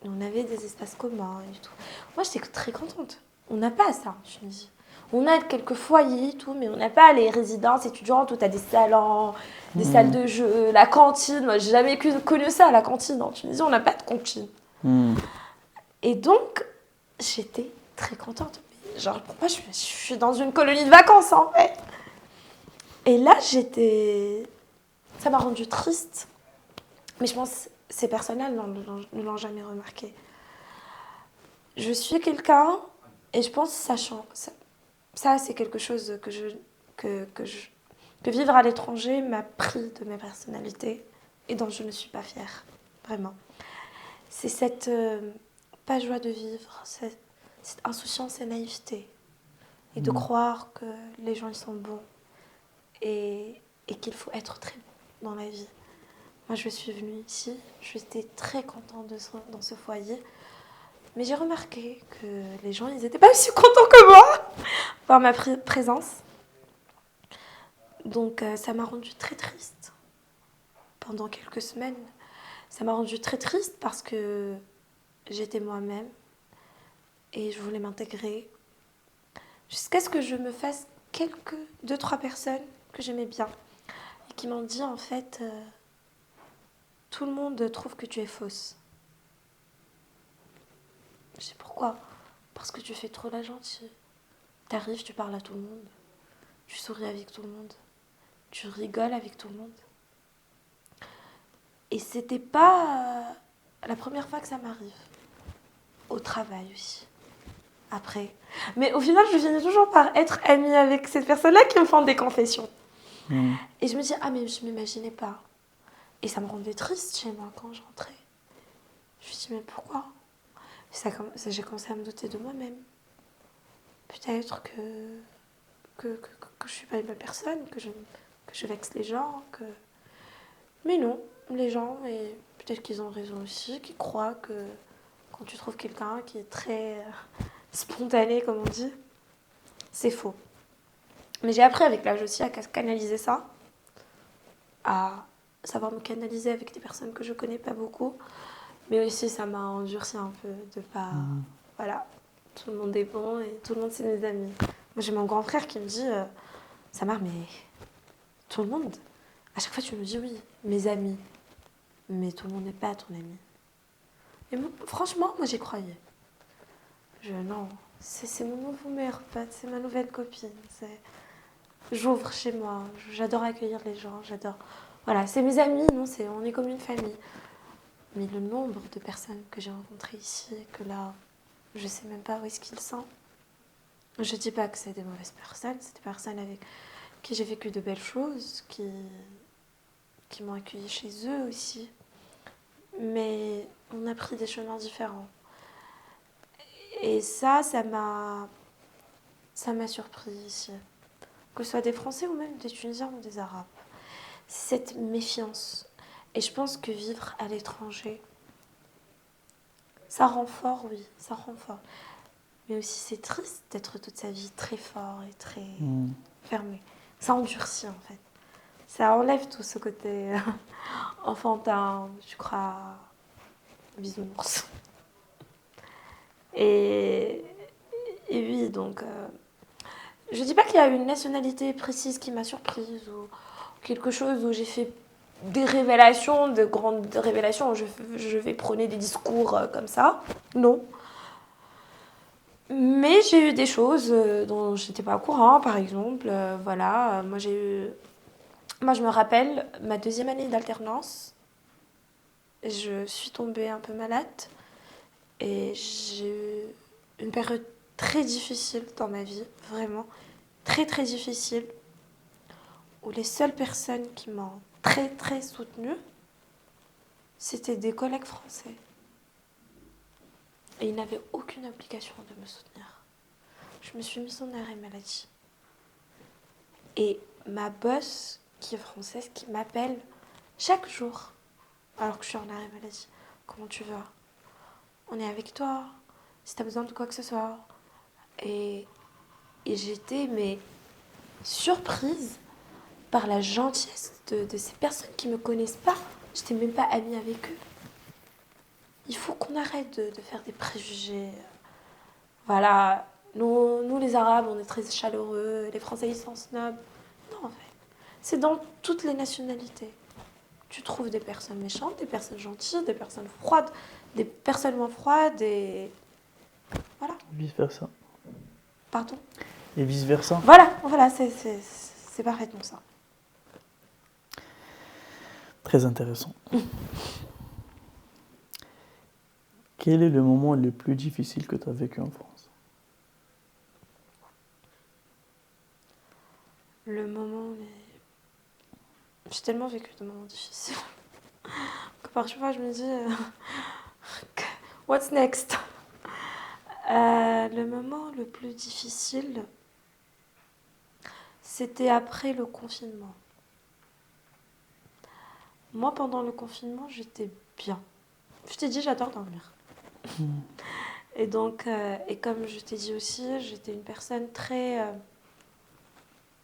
Et on avait des espaces communs et tout. Moi, j'étais très contente. On n'a pas ça en Tunisie. On a quelques foyers et tout, mais on n'a pas les résidences étudiantes où tu as des salons, des salles de jeu, la cantine. Moi, j'ai jamais connu ça, la cantine. En Tunisie, on n'a pas de cantine. Et donc, j'étais très contente. Genre, pour moi, je suis dans une colonie de vacances, en fait. Et là, ça m'a rendue triste. Mais je pense que ces personnes-là ne l'ont jamais remarqué. Je suis quelqu'un, et je pense que ça change. Ça, c'est quelque chose que vivre à l'étranger m'a pris de ma personnalité et dont je ne suis pas fière, vraiment. C'est cette pas joie de vivre, cette insouciance et naïveté, et de croire que les gens ils sont bons et qu'il faut être très bon dans la vie. Moi, je suis venue ici, j'étais très contente dans ce foyer, mais j'ai remarqué que les gens, ils n'étaient pas aussi contents que moi par ma présence. Donc, ça m'a rendue très triste pendant quelques semaines. Ça m'a rendue très triste parce que j'étais moi-même et je voulais m'intégrer jusqu'à ce que je me fasse 2-3 personnes que j'aimais bien et qui m'ont dit en fait tout le monde trouve que tu es fausse. Je sais pourquoi. Parce que tu fais trop la gentille. T'arrives, tu parles à tout le monde. Tu souris avec tout le monde. Tu rigoles avec tout le monde. Et c'était pas la première fois que ça m'arrive. Au travail aussi. Après. Mais au final, je finis toujours par être amie avec cette personne-là qui me font des confessions. Et je me dis, ah mais je m'imaginais pas. Et ça me rendait triste chez moi quand je rentrais. Je me dis, mais pourquoi ? J'ai commencé à me douter de moi-même. Peut-être que je suis pas une bonne personne, que je vexe les gens, Mais non, les gens, et peut-être qu'ils ont raison aussi, qui croient que quand tu trouves quelqu'un qui est très spontané, comme on dit, c'est faux. Mais j'ai appris avec l'âge aussi à canaliser ça, à savoir me canaliser avec des personnes que je connais pas beaucoup, mais aussi ça m'a endurci un peu de pas... Voilà, tout le monde est bon et tout le monde c'est mes amis. Moi j'ai mon grand frère qui me dit, Samar, mais tout le monde, à chaque fois tu me dis oui, mes amis, mais tout le monde n'est pas ton ami. Et moi, franchement, moi j'y croyais. Non, c'est mon nouveau meilleur pote, c'est ma nouvelle copine. J'ouvre chez moi, j'adore accueillir les gens, j'adore... Voilà, c'est mes amis, non, on est comme une famille. Mais le nombre de personnes que j'ai rencontrées ici, que là, je sais même pas où est-ce qu'ils sont. Je dis pas que c'est des mauvaises personnes, c'est des personnes avec qui j'ai vécu de belles choses, qui m'ont accueilli chez eux aussi. Mais on a pris des chemins différents. Et ça m'a surpris ici. Que ce soit des Français ou même des Tunisiens ou des Arabes. Cette méfiance. Et je pense que vivre à l'étranger, ça rend fort, oui, ça rend fort. Mais aussi c'est triste d'être toute sa vie très fort et très fermé. Ça endurcit en fait. Ça enlève tout ce côté enfantin, je crois, bisounours. Et oui, donc... je dis pas qu'il y a une nationalité précise qui m'a surprise ou quelque chose où j'ai fait des révélations, de grandes révélations où je vais prôner des discours comme ça. Non. Mais j'ai eu des choses dont je n'étais pas au courant, par exemple. Voilà, moi, je me rappelle, ma deuxième année d'alternance, je suis tombée un peu malade et j'ai eu une période très difficile dans ma vie, vraiment très très difficile, où les seules personnes qui m'ont très très soutenue, c'était des collègues français. Et ils n'avaient aucune obligation de me soutenir. Je me suis mise en arrêt maladie. Et ma boss, qui est française, qui m'appelle chaque jour, alors que je suis en arrêt maladie. Comment tu vas? On est avec toi, si tu as besoin de quoi que ce soit. Et, et j'étais mais surprise par la gentillesse de ces personnes qui ne me connaissent pas. Je n'étais même pas amie avec eux. Il faut qu'on arrête de faire des préjugés. Voilà, nous les Arabes, on est très chaleureux, les Français, ils sont snobs. Non, en fait, c'est dans toutes les nationalités. Tu trouves des personnes méchantes, des personnes gentilles, des personnes froides, des personnes moins froides et... Voilà. Vice-versa. Pardon. Et vice-versa. Voilà, c'est parfaitement ça. Très intéressant. Quel est le moment le plus difficile que tu as vécu en France? Le moment, mais... J'ai tellement vécu de moments difficiles que parfois je me dis... What's next? Le moment le plus difficile, c'était après le confinement. Moi, pendant le confinement, j'étais bien. Je t'ai dit, j'adore dormir. Et donc, et comme je t'ai dit aussi, j'étais une personne très...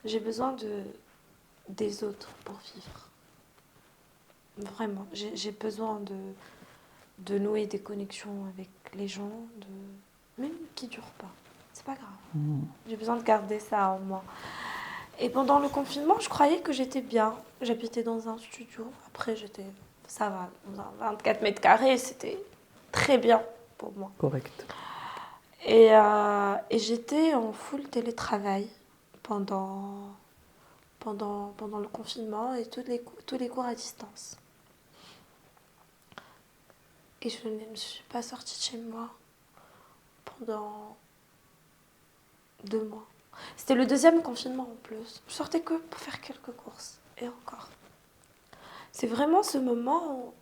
j'ai besoin des autres pour vivre. Vraiment, j'ai besoin de nouer des connexions avec les gens, même qui ne durent pas. C'est pas grave. J'ai besoin de garder ça en moi. Et pendant le confinement, je croyais que j'étais bien. J'habitais dans un studio. Après, ça va, dans un 24 mètres carrés, c'était très bien pour moi. Correct. Et j'étais en full télétravail pendant le confinement et tous les cours à distance. Et je ne me suis pas sortie de chez moi pendant 2 mois. C'était le deuxième confinement en plus. Je sortais que pour faire quelques courses. Et encore. C'est vraiment ce moment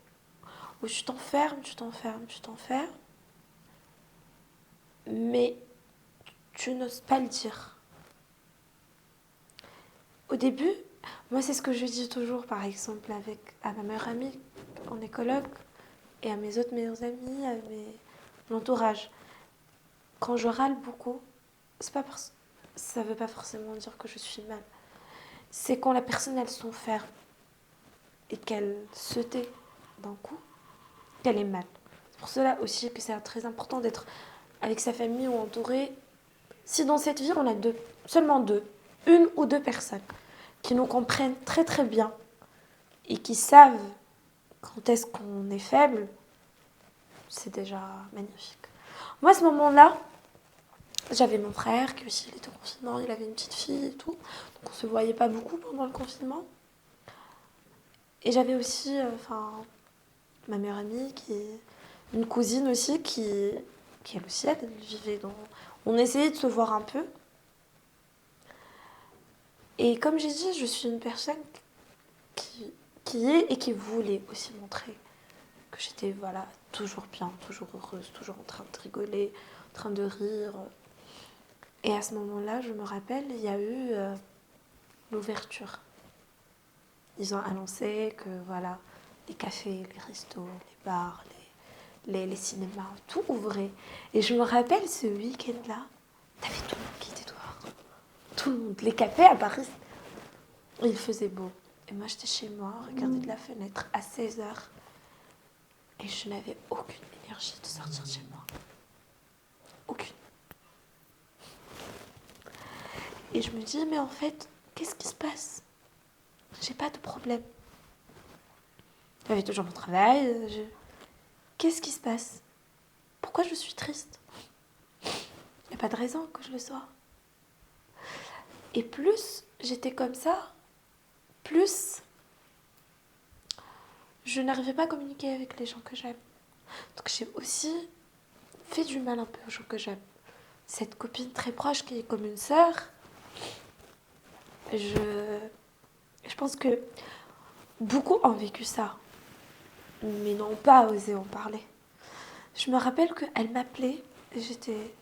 où tu t'enfermes. Mais tu n'oses pas le dire. Au début, moi c'est ce que je dis toujours, par exemple, à ma meilleure amie en écologue et à mes autres meilleures amies, à mon entourage. Quand je râle beaucoup, ça ne veut pas forcément dire que je suis mal. C'est quand la personne, elle s'enferme et qu'elle se tait d'un coup, qu'elle est mal. C'est pour cela aussi que c'est très important d'être avec sa famille ou entouré. Si dans cette vie, on a seulement une ou deux personnes qui nous comprennent très très bien et qui savent quand est-ce qu'on est faible, c'est déjà magnifique. Moi, à ce moment-là, j'avais mon frère qui aussi il était au confinement, il avait une petite fille et tout, donc on se voyait pas beaucoup pendant le confinement. Et j'avais aussi, ma meilleure amie, une cousine aussi qui elle aussi, elle vivait dans... On essayait de se voir un peu. Et comme j'ai dit, je suis une personne qui est et qui voulait aussi montrer que j'étais toujours bien, toujours heureuse, toujours en train de rigoler, en train de rire. Et à ce moment-là, je me rappelle, il y a eu l'ouverture. Ils ont annoncé que les cafés, les restos, les bars, les cinémas, tout ouvrait. Et je me rappelle ce week-end-là, t'avais tout le monde qui était dehors. Tout le monde. Les cafés à Paris, il faisait beau. Et moi, j'étais chez moi, regardais de la fenêtre à 16h. Et je n'avais aucune énergie de sortir de chez moi. Aucune. Et je me dis, mais en fait, qu'est-ce qui se passe? J'ai pas de problème. J'avais toujours mon travail. Qu'est-ce qui se passe? Pourquoi je suis triste? Et pas de raison que je le sois. Et plus j'étais comme ça, plus je n'arrivais pas à communiquer avec les gens que j'aime. Donc j'ai aussi fait du mal un peu aux gens que j'aime. Cette copine très proche qui est comme une sœur, je pense que beaucoup ont vécu ça, mais n'ont pas osé en parler. Je me rappelle qu'elle m'appelait, et j'étais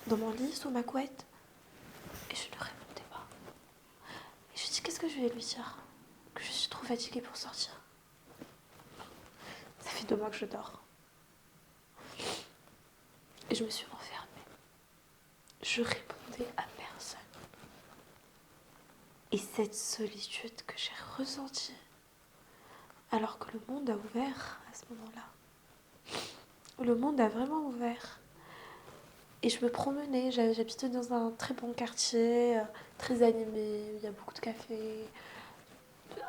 dans mon lit, sous ma couette, et je ne répondais pas. Et je me dis, qu'est-ce que je vais lui dire? Que je suis trop fatiguée pour sortir. Ça fait 2 mois que je dors. Et je me suis enfermée. Je répondais à personne. Et cette solitude que j'ai ressentie, alors que le monde a ouvert à ce moment-là. Le monde a vraiment ouvert. Et je me promenais, j'habitais dans un très bon quartier, très animé, il y a beaucoup de cafés,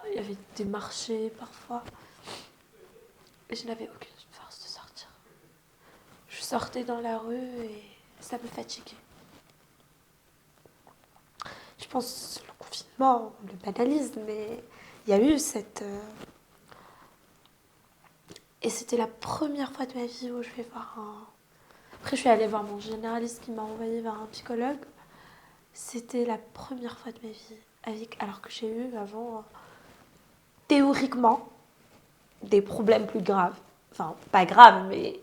il y avait des marchés parfois. Et je n'avais aucune force de sortir. Je sortais dans la rue et ça me fatiguait. Je pense que le confinement, on le banalise, mais il y a eu cette... Et c'était la première fois de ma vie où je vais voir un... Après, je suis allée voir mon généraliste qui m'a envoyée vers un psychologue. C'était la première fois de ma vie, alors que j'ai eu avant, théoriquement, des problèmes plus graves. Enfin, pas graves, mais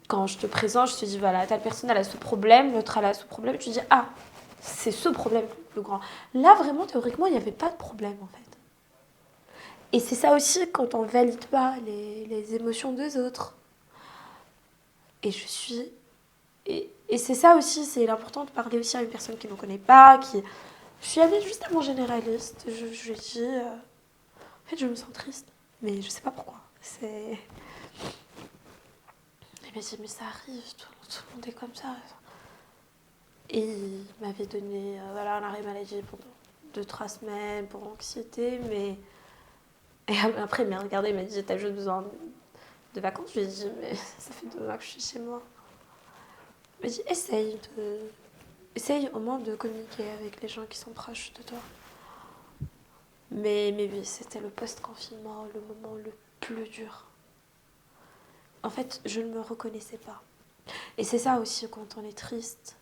quand je te présente, je te dis, voilà, telle personne, elle a ce problème, l'autre, elle a ce problème. Tu te dis, ah, c'est ce problème le plus grand. Là, vraiment, théoriquement, il n'y avait pas de problème, en fait. Et c'est ça aussi quand on ne valide pas les émotions des autres. Et je suis... Et c'est ça aussi, c'est important de parler aussi à une personne qui ne me connaît pas, qui... Je suis allée juste à mon généraliste, je lui ai dit... En fait, je me sens triste, mais je sais pas pourquoi. Il m'a dit, mais ça arrive, tout le monde est comme ça. Et il m'avait donné voilà, un arrêt maladie pendant 2-3 semaines pour l'anxiété, mais... Et après, il m'a regardé, il m'a dit, t'as juste besoin de vacances. Je lui ai dit, mais ça fait 2 mois que je suis chez moi. Il m'a dit, essaye au moins de communiquer avec les gens qui sont proches de toi. Mais oui, c'était le post-confinement, le moment le plus dur. En fait, je ne me reconnaissais pas. Et c'est ça aussi quand on est triste.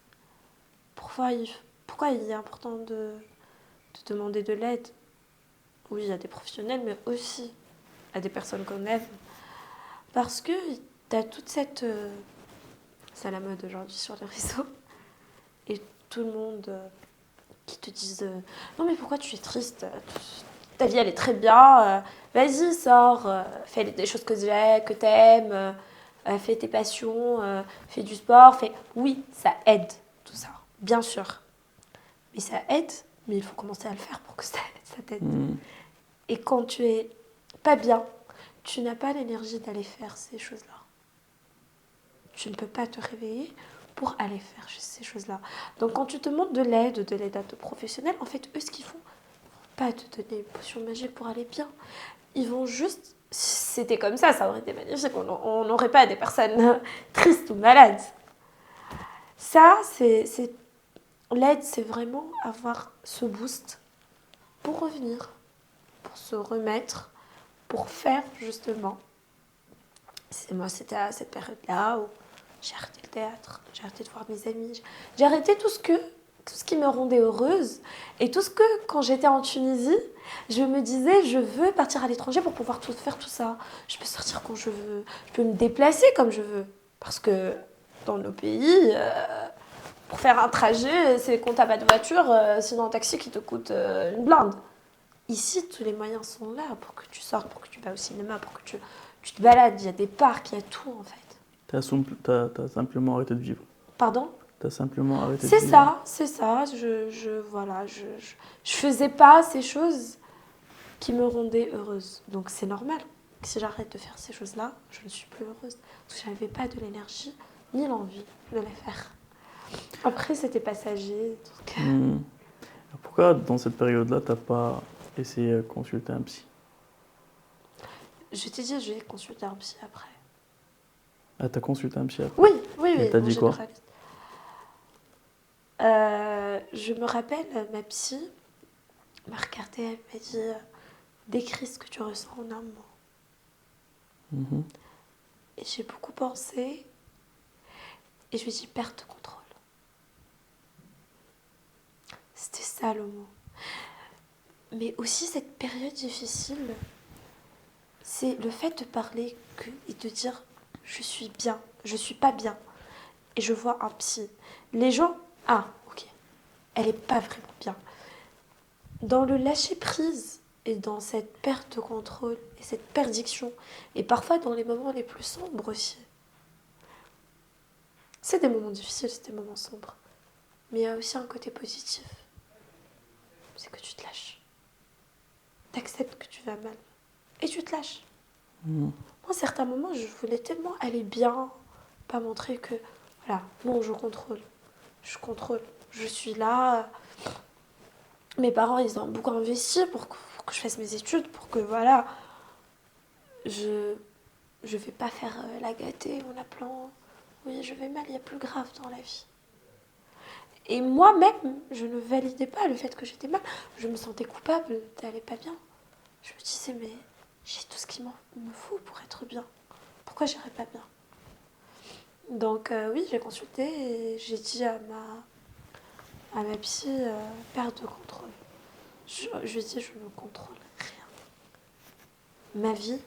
Pourquoi il est important de demander de l'aide? Oui, à des professionnels, mais aussi à des personnes qu'on aime. Parce que tu as toute cette... c'est à la mode aujourd'hui sur les réseaux. Et tout le monde qui te disent non mais pourquoi tu es triste? Ta vie elle est très bien, vas-y sors, fais des choses que t'aimes, fais tes passions, fais du sport, Oui, ça aide tout ça, bien sûr. Mais ça aide, mais il faut commencer à le faire pour que ça t'aide. Et quand tu es pas bien, tu n'as pas l'énergie d'aller faire ces choses-là. Tu ne peux pas te réveiller pour aller faire ces choses-là. Donc quand tu te montres de l'aide à te professionnels, en fait, eux, ce qu'ils font, pas te donner une potion magique pour aller bien. Ils vont juste... Si c'était comme ça aurait été magnifique. On n'aurait pas des personnes tristes ou malades. Ça, c'est... L'aide, c'est vraiment avoir ce boost pour revenir, pour se remettre, pour faire justement. Moi, c'était à cette période-là où j'ai arrêté le théâtre, j'ai arrêté de voir mes amis, j'ai arrêté tout ce qui me rendait heureuse et tout ce que, quand j'étais en Tunisie, je me disais, je veux partir à l'étranger pour pouvoir faire tout ça. Je peux sortir quand je veux, je peux me déplacer comme je veux. Parce que dans nos pays, pour faire un trajet, c'est quand t'as pas de voiture, sinon un taxi qui te coûte une blinde. Ici, tous les moyens sont là pour que tu sortes, pour que tu vas au cinéma, pour que tu te balades. Il y a des parcs, il y a tout en fait. T'as simplement arrêté de vivre. Pardon? T'as simplement arrêté de vivre. C'est ça. Je faisais pas ces choses qui me rendaient heureuse. Donc c'est normal que si j'arrête de faire ces choses-là, je ne suis plus heureuse. Parce que je n'avais pas de l'énergie ni l'envie de les faire. Après, c'était passager. Donc... Pourquoi dans cette période-là, t'as pas essayé de consulter un psy? Je t'ai dit, je vais consulter un psy après. Ah, t'as consulté un psy après? Oui. Et t'as dit quoi? Je me rappelle, ma psy m'a regardée, elle m'a dit décris ce que tu ressens en un mot. Mhm. Et j'ai beaucoup pensé et je lui ai dit perte de contrôle. C'était ça le mot. Mais aussi cette période difficile, c'est le fait de parler et de dire je suis bien, je suis pas bien. Et je vois un psy. Les gens, ah ok, elle est pas vraiment bien. Dans le lâcher prise et dans cette perte de contrôle et cette perdition, et parfois dans les moments les plus sombres aussi. C'est des moments difficiles, c'est des moments sombres. Mais il y a aussi un côté positif. C'est que tu te lâches. T'acceptes que tu vas mal. Et tu te lâches. Mhm. Moi, à certains moments, je voulais tellement aller bien, pas montrer que, voilà, non, je contrôle. Je contrôle. Je suis là. Mes parents, ils ont beaucoup investi pour que je fasse mes études, pour que, voilà, je vais pas faire la gâtée en appelant, oui, je vais mal, il y a plus grave dans la vie. Et moi-même, je ne validais pas le fait que j'étais mal. Je me sentais coupable d'aller pas bien. Je me disais, mais j'ai tout ce qu'il me faut pour être bien. Pourquoi j'irais pas bien? Donc oui, j'ai consulté et j'ai dit à ma psy, perte de contrôle. Je lui ai dit, je ne contrôle rien. Ma vie,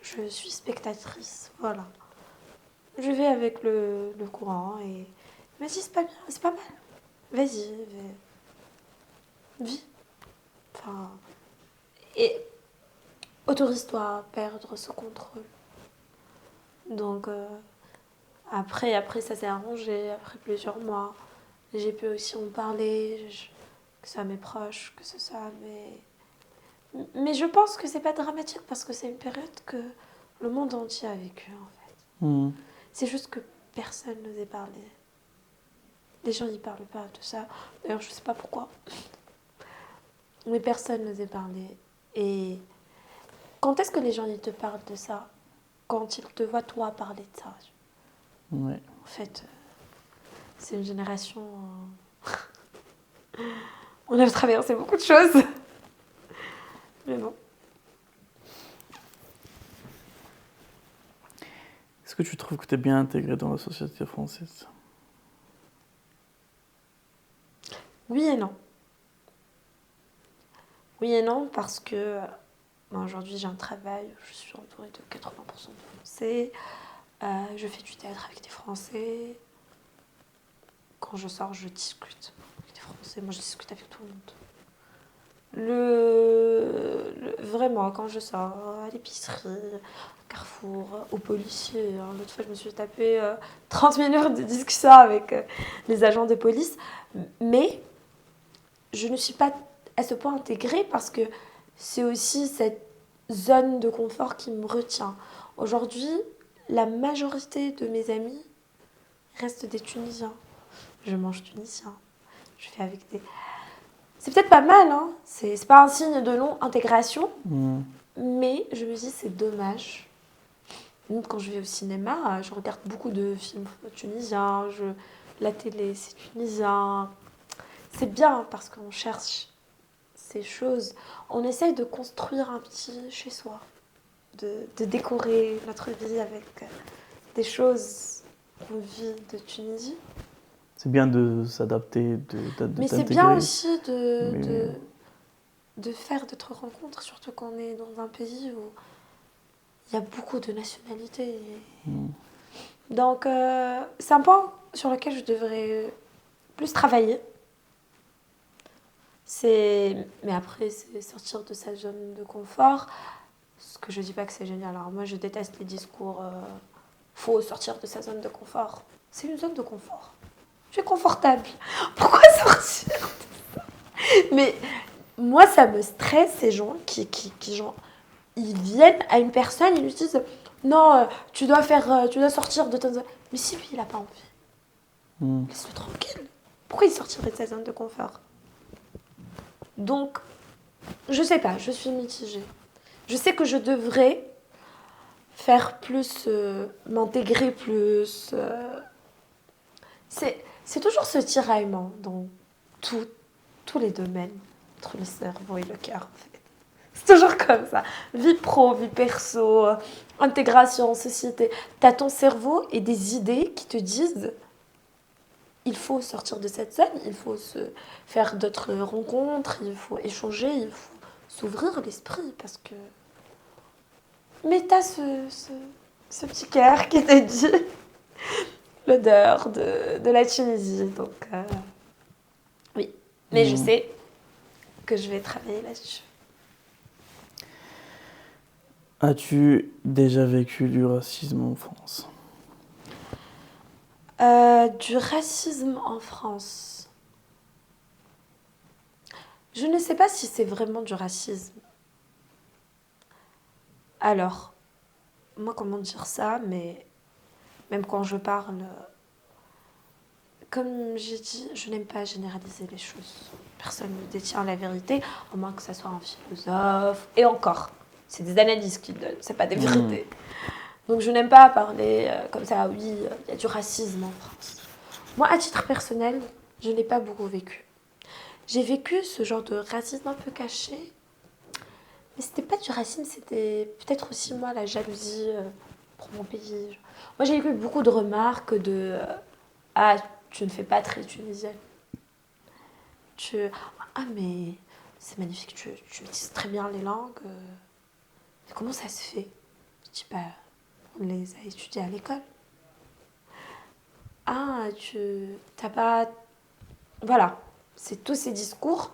je suis spectatrice, voilà. Je vais avec le courant et elle m'a dit, c'est pas bien, c'est pas mal. Vas-y, vis. Enfin, et autorise-toi à perdre ce contrôle. Donc après ça s'est arrangé, après plusieurs mois. J'ai pu aussi en parler, que ça à mes proches, que ce soit mais je pense que c'est pas dramatique parce que c'est une période que le monde entier a vécu en fait. Mhm. C'est juste que personne n'osait parler. Les gens n'y parlent pas de ça. D'ailleurs, je sais pas pourquoi. Mais personne n'osait parler. Et quand est-ce que les gens ils te parlent de ça? Quand ils te voient toi parler de ça. Ouais. En fait, c'est une génération. On a traversé beaucoup de choses. Mais bon. Est-ce que tu trouves que tu es bien intégré dans la société française? Oui et non. Oui et non, parce que aujourd'hui j'ai un travail, je suis entourée de 80% de Français. Je fais du théâtre avec des Français. Quand je sors, je discute avec des Français. Moi, je discute avec tout le monde. Vraiment, quand je sors à l'épicerie, au Carrefour, aux policiers, hein, l'autre fois je me suis tapé 30 minutes de discussion avec les agents de police, mais je ne suis pas à ce point intégrée parce que c'est aussi cette zone de confort qui me retient. Aujourd'hui, la majorité de mes amis restent des Tunisiens. Je mange tunisien, je fais avec des... C'est peut-être pas mal, hein. C'est pas un signe de non-intégration, Mhm. mais je me dis c'est dommage. Même quand je vais au cinéma, je regarde beaucoup de films tunisiens, la télé c'est tunisien. C'est bien parce qu'on cherche ces choses. On essaye de construire un petit chez soi, de décorer notre vie avec des choses qu'on vit de Tunisie. C'est bien de s'adapter, de Mais c'est bien t'intégrer, aussi de, mais de, de faire d'autres rencontres, surtout quand on est dans un pays où il y a beaucoup de nationalités. Donc, c'est un point sur lequel je devrais plus travailler. Mais après, c'est sortir de sa zone de confort. Ce que je dis pas que c'est génial. Alors, moi, je déteste les discours. Faut sortir de sa zone de confort. C'est une zone de confort. Je suis confortable. Pourquoi sortir? Mais moi, ça me stresse ces gens qui genre, ils viennent à une personne, ils lui disent non, tu dois sortir de ta zone. Mais si lui, il a pas envie, laisse-le tranquille. Pourquoi il sortirait de sa zone de confort? Donc, je sais pas, je suis mitigée. Je sais que je devrais faire plus, m'intégrer plus. C'est c'est toujours ce tiraillement dans tous les domaines, entre le cerveau et le cœur, en fait. C'est toujours comme ça. Vie pro, vie perso, intégration en société. Tu as ton cerveau et des idées qui te disent il faut sortir de cette zone, il faut se faire d'autres rencontres, il faut échanger, il faut s'ouvrir l'esprit parce que... Mais tu as ce petit cœur qui te dit l'odeur de la Tunisie. Donc, oui. Mais je sais que je vais travailler là-dessus. As-tu déjà vécu du racisme en France? Du racisme en France. Je ne sais pas si c'est vraiment du racisme. Alors, moi, comment dire ça, mais même quand je parle, comme j'ai dit, je n'aime pas généraliser les choses. Personne ne détient la vérité, à moins que ça soit un philosophe. Et encore, c'est des analyses qu'ils donnent, c'est pas des vérités. Donc je n'aime pas parler comme ça, oui, il y a du racisme en France. Moi, à titre personnel, je n'ai pas beaucoup vécu. J'ai vécu ce genre de racisme un peu caché, mais c'était pas du racisme, c'était peut-être aussi moi la jalousie pour mon pays. Moi, j'ai eu beaucoup de remarques de ah, tu ne fais pas très tunisienne. Ah, mais c'est magnifique, tu utilises très bien les langues. Mais comment ça se fait? Je dis, bah, on les a étudiées à l'école. Ah, t'as pas... Voilà, c'est tous ces discours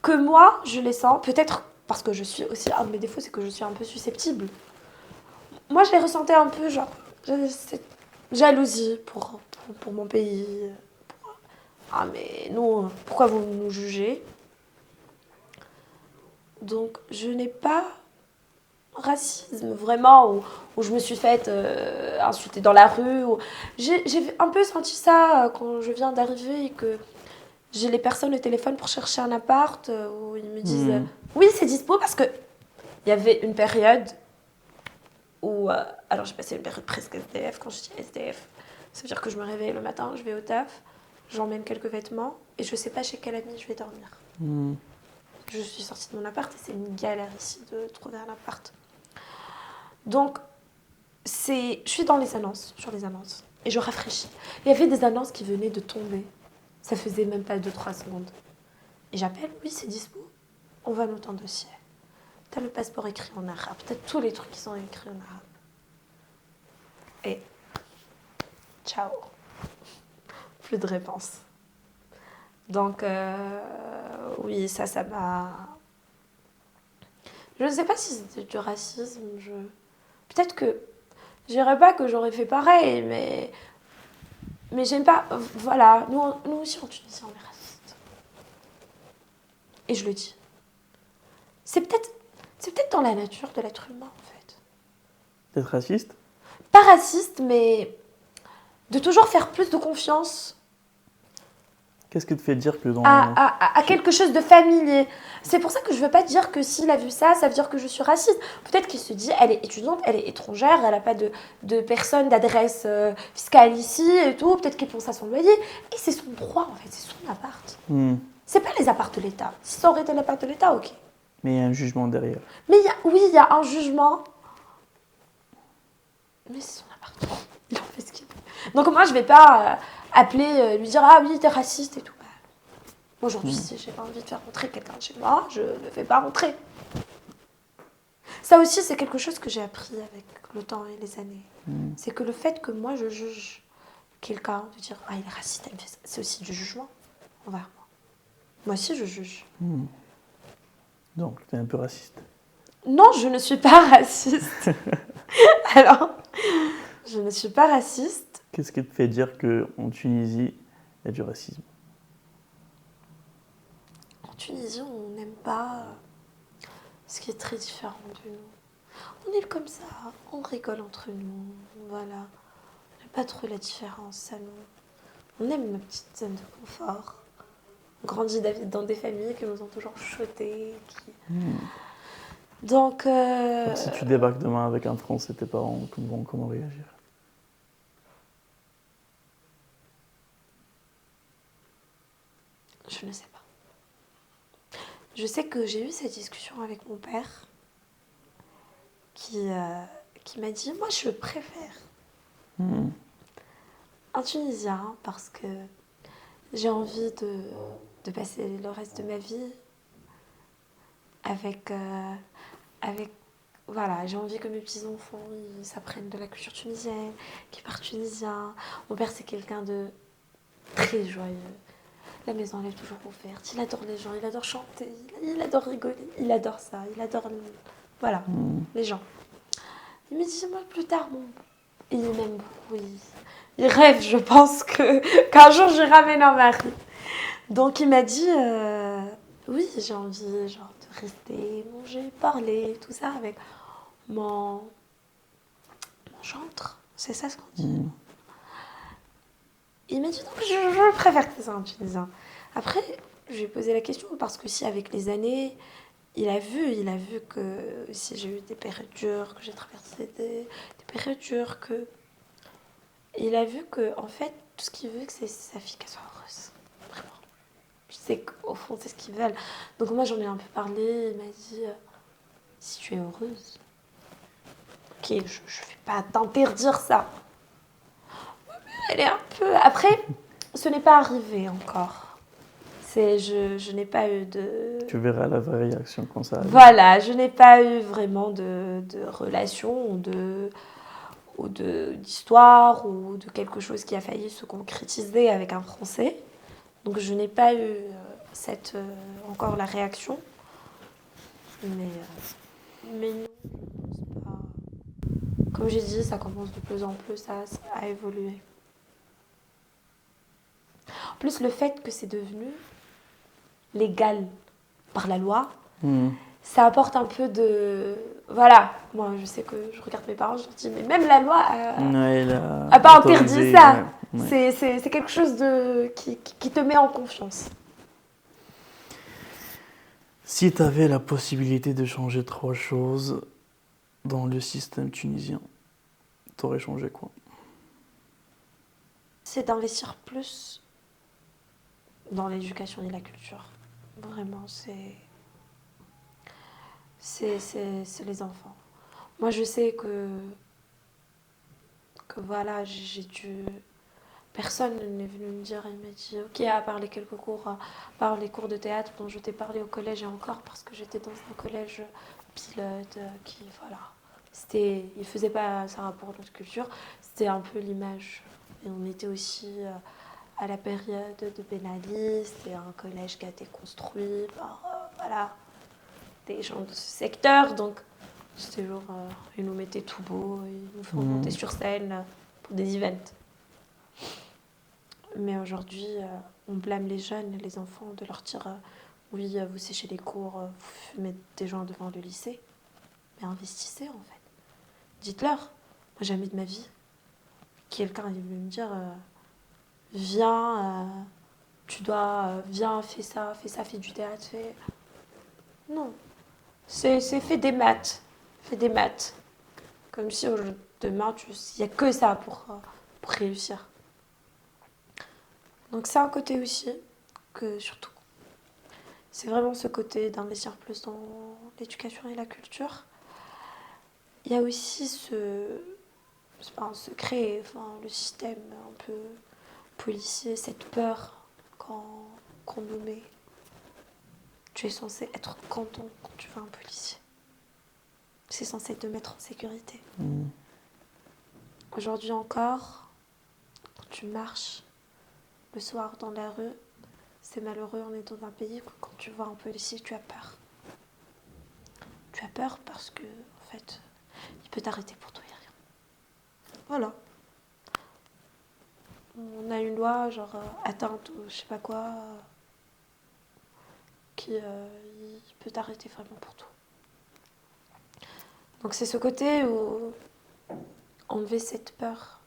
que moi, je les sens, peut-être parce que je suis aussi... Un de mes défauts, c'est que je suis un peu susceptible. Moi, je les ressentais un peu, genre, j'avais cette jalousie pour mon pays. Ah, mais non, pourquoi vous nous jugez? Donc, je n'ai pas racisme, vraiment, où je me suis faite insulter dans la rue. J'ai un peu senti ça quand je viens d'arriver et que j'ai les personnes au téléphone pour chercher un appart, où ils me disent oui, c'est dispo, parce qu'il y avait une période où... alors, j'ai passé une période presque SDF. Quand je dis SDF, ça veut dire que je me réveille le matin, je vais au taf, j'emmène quelques vêtements et je ne sais pas chez quel ami je vais dormir. Je suis sortie de mon appart et c'est une galère ici de trouver un appart. Donc, je suis dans les annonces, sur les annonces, et je rafraîchis. Il y avait des annonces qui venaient de tomber. Ça faisait même pas 2-3 secondes. Et j'appelle, oui, c'est dispo. On va dans ton dossier. T'as le passeport écrit en arabe. T'as tous les trucs qui sont écrits en arabe. Et ciao. Plus de réponse. Donc, oui, ça m'a... Je ne sais pas si c'était du racisme. Peut-être que... Je dirais pas que j'aurais fait pareil, mais j'aime pas... Voilà, nous aussi en Tunisie, on est racistes. Et je le dis. C'est peut-être dans la nature de l'être humain, en fait. D'être raciste? Pas raciste, mais de toujours faire plus de confiance Qu'est-ce qui te fait dire que dans... à quelque chose de familier. C'est pour ça que je veux pas dire que s'il a vu ça veut dire que je suis raciste. Peut-être qu'il se dit, elle est étudiante, elle est étrangère, elle n'a pas de personne, d'adresse fiscale ici et tout. Peut-être qu'il pense à son loyer. Et c'est son droit, en fait, c'est son appart. C'est pas les apparts de l'État. Si ça aurait été l'appart de l'État, ok. Mais il y a un jugement derrière. Mais il y a un jugement. Mais c'est son appartement. Il en fait ce qu'il veut. Donc moi, je vais pas appeler, lui dire, ah oui, t'es raciste et tout. Aujourd'hui, si j'ai pas envie de faire rentrer quelqu'un de chez moi, je ne fais pas rentrer. Ça aussi, c'est quelque chose que j'ai appris avec le temps et les années. C'est que le fait que moi, je juge quelqu'un, de dire, ah, il est raciste, c'est aussi du jugement envers moi. Moi aussi, je juge. Donc, tu es un peu raciste. Non, je ne suis pas raciste. Alors, je ne suis pas raciste. Qu'est-ce qui te fait dire qu'en Tunisie, il y a du racisme? En Tunisie, on n'aime pas ce qui est très différent de nous. On est comme ça, on rigole entre nous, voilà. On n'aime pas trop la différence, ça nous. On aime nos petites zones de confort. On grandit dans des familles qui nous ont toujours chuchoté. Donc, si tu débarques demain avec un Français, tes parents, comment réagir? Je ne sais pas. Je sais que j'ai eu cette discussion avec mon père qui m'a dit, moi je préfère Hmm. un Tunisien parce que j'ai envie de passer le reste de ma vie avec, avec voilà, j'ai envie que mes petits-enfants ils s'apprennent de la culture tunisienne, qu'ils parlent tunisien. Mon père, c'est quelqu'un de très joyeux. La maison, elle est toujours ouverte. Il adore les gens, il adore chanter, il adore rigoler, il adore ça, il adore voilà, les gens. Il me dit, moi, plus tard, bon, il m'aime beaucoup. Il rêve, je pense, qu'un jour, je ramène un mari. Donc, il m'a dit, oui, j'ai envie genre, de rester, manger, parler, tout ça avec mon gendre. C'est ça ce qu'on dit. Il m'a dit, donc, je préfère que ça un Tunisien. Après, je lui ai posé la question parce que si, avec les années, il a vu que si j'ai eu des périodes dures, que j'ai traversé des périodes dures, que il a vu que, en fait, tout ce qu'il veut, c'est sa fille qu'elle soit heureuse. Vraiment. Je sais qu'au fond, c'est ce qu'ils veulent. Donc moi, j'en ai un peu parlé. Il m'a dit, si tu es heureuse, ok, je ne vais pas t'interdire ça. Elle est un peu... Après, ce n'est pas arrivé encore. Je n'ai pas eu de... Tu verras la vraie réaction quand ça arrive. Voilà, je n'ai pas eu vraiment de relation ou d'histoire ou de quelque chose qui a failli se concrétiser avec un Français. Donc je n'ai pas eu encore la réaction. Mais non, je pense pas. Comme j'ai dit, ça commence de plus en plus à évoluer. En plus, le fait que c'est devenu légal par la loi, ça apporte un peu de... Voilà, moi je sais que je regarde mes parents, je leur dis, mais même la loi a pas interdit ça. Ouais. C'est quelque chose qui te met en confiance. Si tu avais la possibilité de changer 3 choses dans le système tunisien, tu aurais changé quoi? C'est d'investir plus dans l'éducation et la culture. Vraiment, c'est les enfants. Moi, je sais que voilà, j'ai dû... Personne n'est venu me dire, il m'a dit, ok, à part les quelques cours, à part les cours de théâtre dont je t'ai parlé au collège et encore, parce que j'étais dans un collège pilote qui, voilà, il faisait pas ça pour notre culture, c'était un peu l'image. Et on était aussi à la période de Ben Ali, c'était un collège qui a été construit par, voilà, des gens de ce secteur, donc c'était genre, ils nous mettaient tout beau, ils nous font monter sur scène pour des events. Mais aujourd'hui, on blâme les jeunes, les enfants, de leur dire oui, vous séchez les cours, vous fumez des gens devant le lycée. Mais investissez en fait. Dites-leur. Moi, jamais de ma vie, quelqu'un est venu me dire viens, viens, fais ça, fais du théâtre, fais. Non. C'est fais des maths. Fais des maths. Comme si demain, il n'y a que ça pour réussir. Donc c'est un côté aussi que surtout, c'est vraiment ce côté d'investir plus dans l'éducation et la culture. Il y a aussi créer le système un peu policier, cette peur qu'on nous met. Tu es censé être content quand tu vois un policier. C'est censé te mettre en sécurité. Aujourd'hui encore, quand tu marches le soir dans la rue, c'est malheureux, on est dans un pays où quand tu vois un policier, tu as peur. Tu as peur parce que, en fait, il peut t'arrêter pour tout et rien. Voilà. On a une loi, genre atteinte ou je sais pas quoi, qui il peut t'arrêter vraiment pour tout. Donc c'est ce côté où enlever cette peur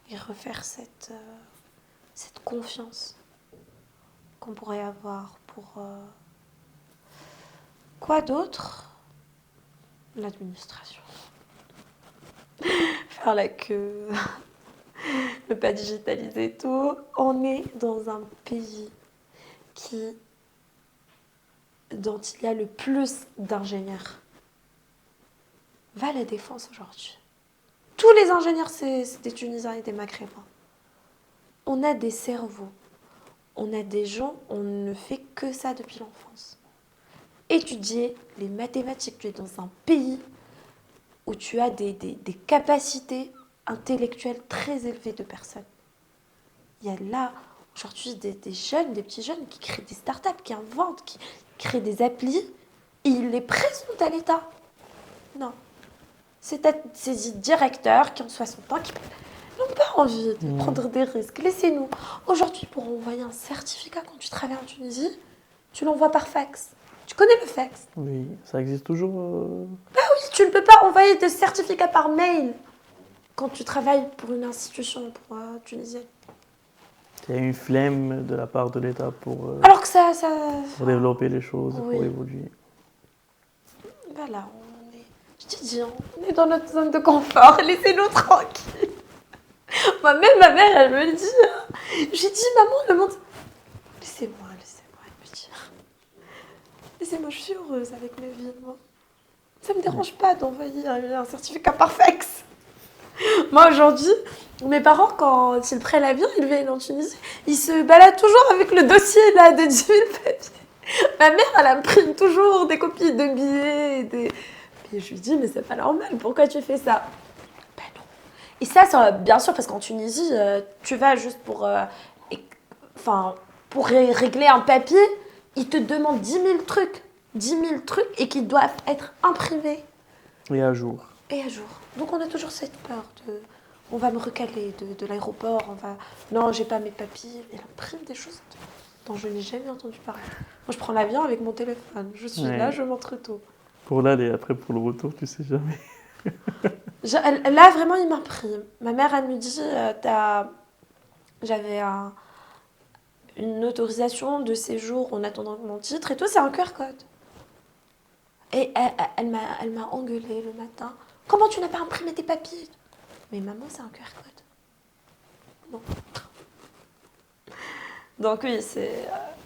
et refaire cette confiance qu'on pourrait avoir pour quoi d'autre? L'administration. Faire la queue, ne pas digitaliser tout. On est dans un pays qui dont il y a le plus d'ingénieurs va à la défense aujourd'hui. Tous les ingénieurs, c'est des Tunisiens et des Maghrébins. On a des cerveaux, on a des gens, on ne fait que ça depuis l'enfance. Étudier les mathématiques, tu es dans un pays où tu as des capacités intellectuelles très élevées de personnes. Il y a là, aujourd'hui, des jeunes, des petits jeunes qui créent des startups, qui inventent, qui créent des applis, et ils les présentent à l'État. Non. C'est ces directeurs qui ont 60 ans, qui n'ont pas envie de prendre des risques. Laissez-nous. Aujourd'hui, pour envoyer un certificat quand tu travailles en Tunisie, tu l'envoies par fax. Tu connais le fax? Oui, ça existe toujours. Oui, tu ne peux pas envoyer de certificat par mail quand tu travailles pour une institution tunisienne. Il y a une flemme de la part de l'État Alors que pour développer les choses, oui. pour évoluer. Voilà, je te dis, on est dans notre zone de confort. Laissez-nous tranquilles. Moi-même, ma mère, elle me le dit. J'ai dit, maman, le monde... Laissez-moi, elle me dit. Laissez-moi, je suis heureuse avec ma vie, moi. Ça me dérange pas d'envoyer un certificat par fax. Moi, aujourd'hui, mes parents, quand ils prennent l'avion, ils viennent en Tunisie, ils se baladent toujours avec le dossier là, de 10 000 papiers. Ma mère, elle imprime toujours des copies de billets. Et je lui dis, mais c'est pas normal, pourquoi tu fais ça? Ben non. Et ça, bien sûr, parce qu'en Tunisie, tu vas juste pour régler un papier, ils te demandent 10 000 trucs. 10 000 trucs et qui doivent être imprimés. Et à jour. Et à jour. Donc on a toujours cette peur on va me recaler de l'aéroport, non, j'ai pas mes papiers. Elle imprime des choses dont je n'ai jamais entendu parler. Moi, je prends l'avion avec mon téléphone. Je suis là, je montre tout. Pour l'aller, après pour le retour, tu sais jamais. Là, vraiment, il m'imprime. Ma mère, elle me dit, j'avais une autorisation de séjour en attendant mon titre et tout, c'est un QR code. Et elle m'a engueulée le matin. Comment tu n'as pas imprimé tes papiers? Mais maman, c'est un QR code. Non. Donc oui,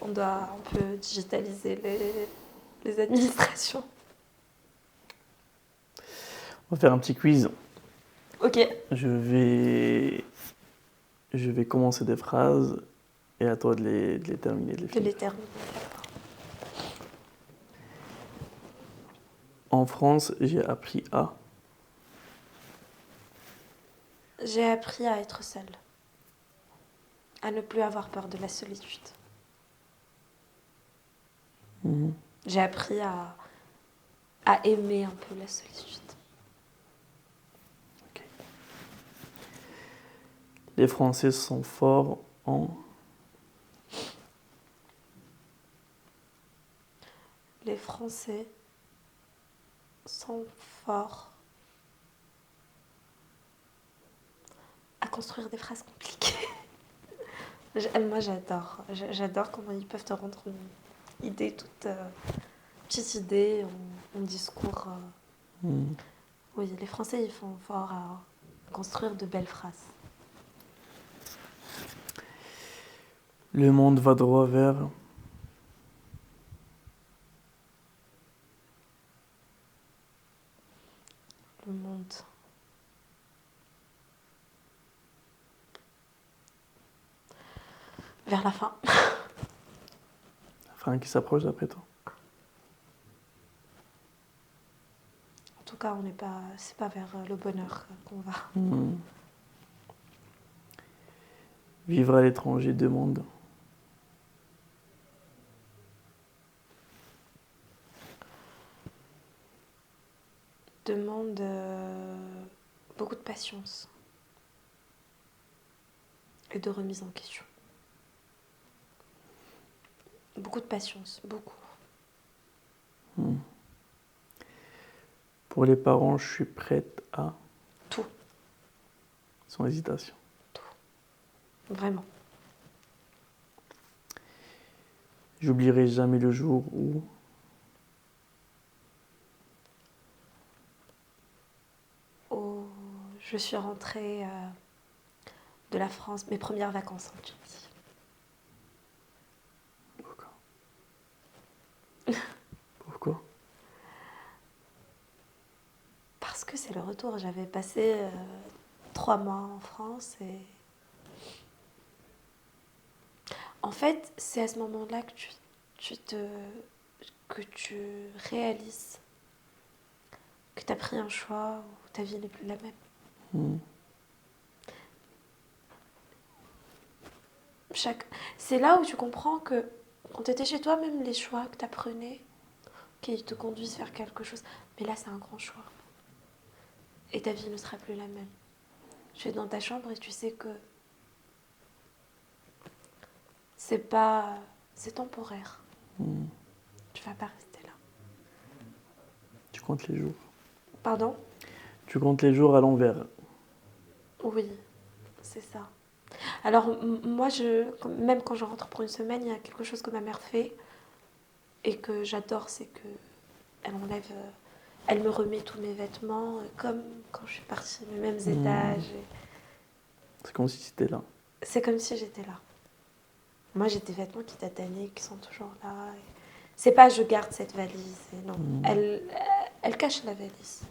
on doit un peu digitaliser les administrations. On va faire un petit quiz. Ok. Je vais commencer des phrases et à toi de les terminer, de les De finir. les terminer. En France, j'ai appris à... J'ai appris à être seule. À ne plus avoir peur de la solitude. J'ai appris à aimer un peu la solitude. Okay. Les Français sont forts en... Les Français sont forts à construire des phrases compliquées. Moi, j'adore. J'adore comment ils peuvent te rendre une idée, toute petite idée, en discours. Oui, les Français, ils font fort à construire de belles phrases. Le monde va droit vers... Le monde. Vers la fin. La fin qui s'approche d'après toi. En tout cas, c'est pas vers le bonheur qu'on va. Vivre à l'étranger demande... Demande beaucoup de patience et de remise en question. Beaucoup de patience, beaucoup. Pour les parents, je suis prête à... Tout. Sans hésitation. Tout. Vraiment. J'oublierai jamais le jour où... Je suis rentrée de la France, mes premières vacances en Tunisie. retour. J'avais passé 3 mois en France et en fait, c'est à ce moment-là que tu réalises que tu as pris un choix où ta vie n'est plus la même. C'est là où tu comprends que quand tu étais chez toi, même les choix que tu apprenais, qui te conduisent vers quelque chose, mais là c'est un grand choix. Et ta vie ne sera plus la même. Tu es dans ta chambre et tu sais que c'est temporaire. Tu vas pas rester là. Tu comptes les jours. Pardon ? Tu comptes les jours à l'envers. Oui, c'est ça. Alors moi, même quand je rentre pour une semaine, il y a quelque chose que ma mère fait et que j'adore, c'est que elle me remet tous mes vêtements, comme quand je suis partie, les mêmes étages. C'est comme si c'était là. C'est comme si j'étais là. Moi, j'ai des vêtements qui datent d'années, qui sont toujours là. C'est pas je garde cette valise, non. Elle cache la valise.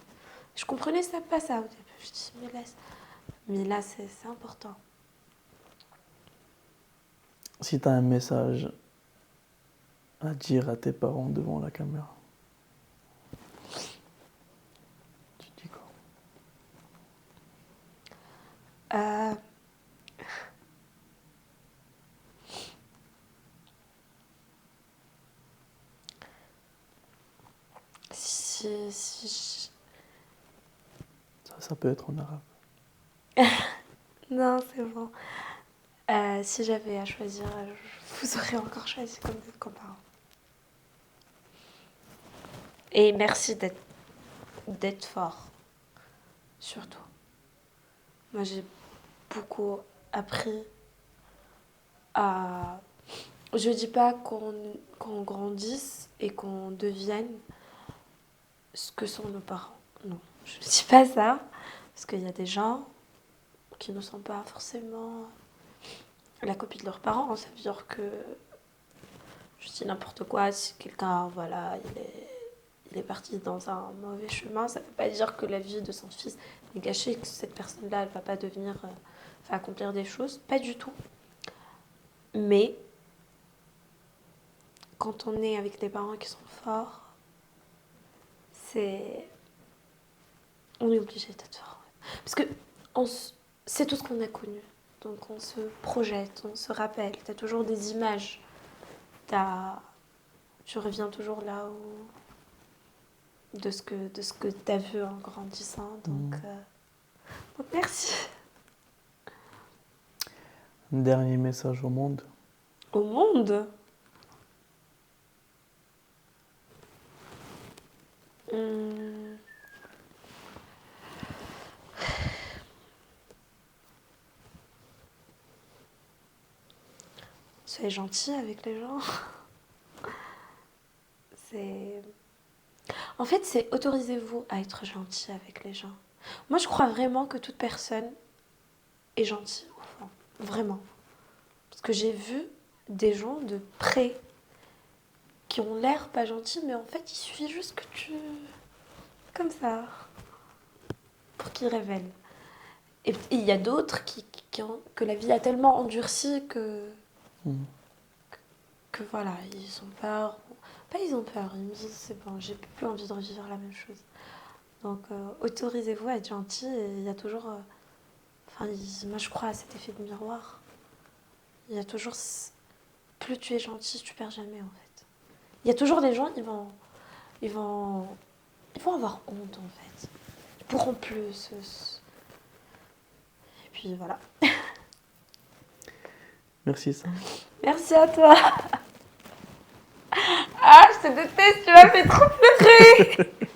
Je comprenais pas ça au début. Je dis, mais laisse. Mais là, c'est important. Si tu as un message à dire à tes parents devant la caméra, tu dis quoi ? Ça peut être en arabe. Non, c'est bon. Si j'avais à choisir, je vous aurais encore choisi comme des parents. Et merci d'être fort, surtout. Moi, j'ai beaucoup appris à... Je dis pas qu'on grandisse et qu'on devienne ce que sont nos parents. Non, je ne dis pas ça. Parce qu'il y a des gens qui ne sont pas forcément la copie de leurs parents. Ça veut dire que... Je dis n'importe quoi. Si quelqu'un, voilà, il est parti dans un mauvais chemin, ça ne veut pas dire que la vie de son fils est gâchée, que cette personne-là, elle ne va pas va accomplir des choses. Pas du tout. Mais quand on est avec des parents qui sont forts, on est obligé d'être fort. Parce que c'est tout ce qu'on a connu. Donc on se projette, on se rappelle. Tu as toujours des images. Tu reviens toujours là où... de ce que tu as vu en grandissant. Donc merci. Un dernier message au monde. Au monde ? Soyez gentil avec les gens. En fait, c'est autorisez-vous à être gentil avec les gens. Moi, je crois vraiment que toute personne est gentille au fond. Vraiment. Parce que j'ai vu des gens de près qui ont l'air pas gentils, mais en fait, il suffit juste que tu... Comme ça. Pour qu'ils révèlent. Et il y a d'autres que la vie a tellement endurci que voilà, ils ont peur. Pas ils ont peur, ils me disent c'est bon, j'ai plus envie de revivre la même chose. Donc autorisez-vous à être gentil et il y a toujours... moi je crois à cet effet de miroir. Il y a toujours... Plus tu es gentil, tu perds jamais en fait. Il y a toujours des gens, ils vont avoir honte en fait. Ils pourront plus... Et puis voilà. Merci Sam. Merci à toi. Ah, je te déteste, tu m'as fait trop pleurer.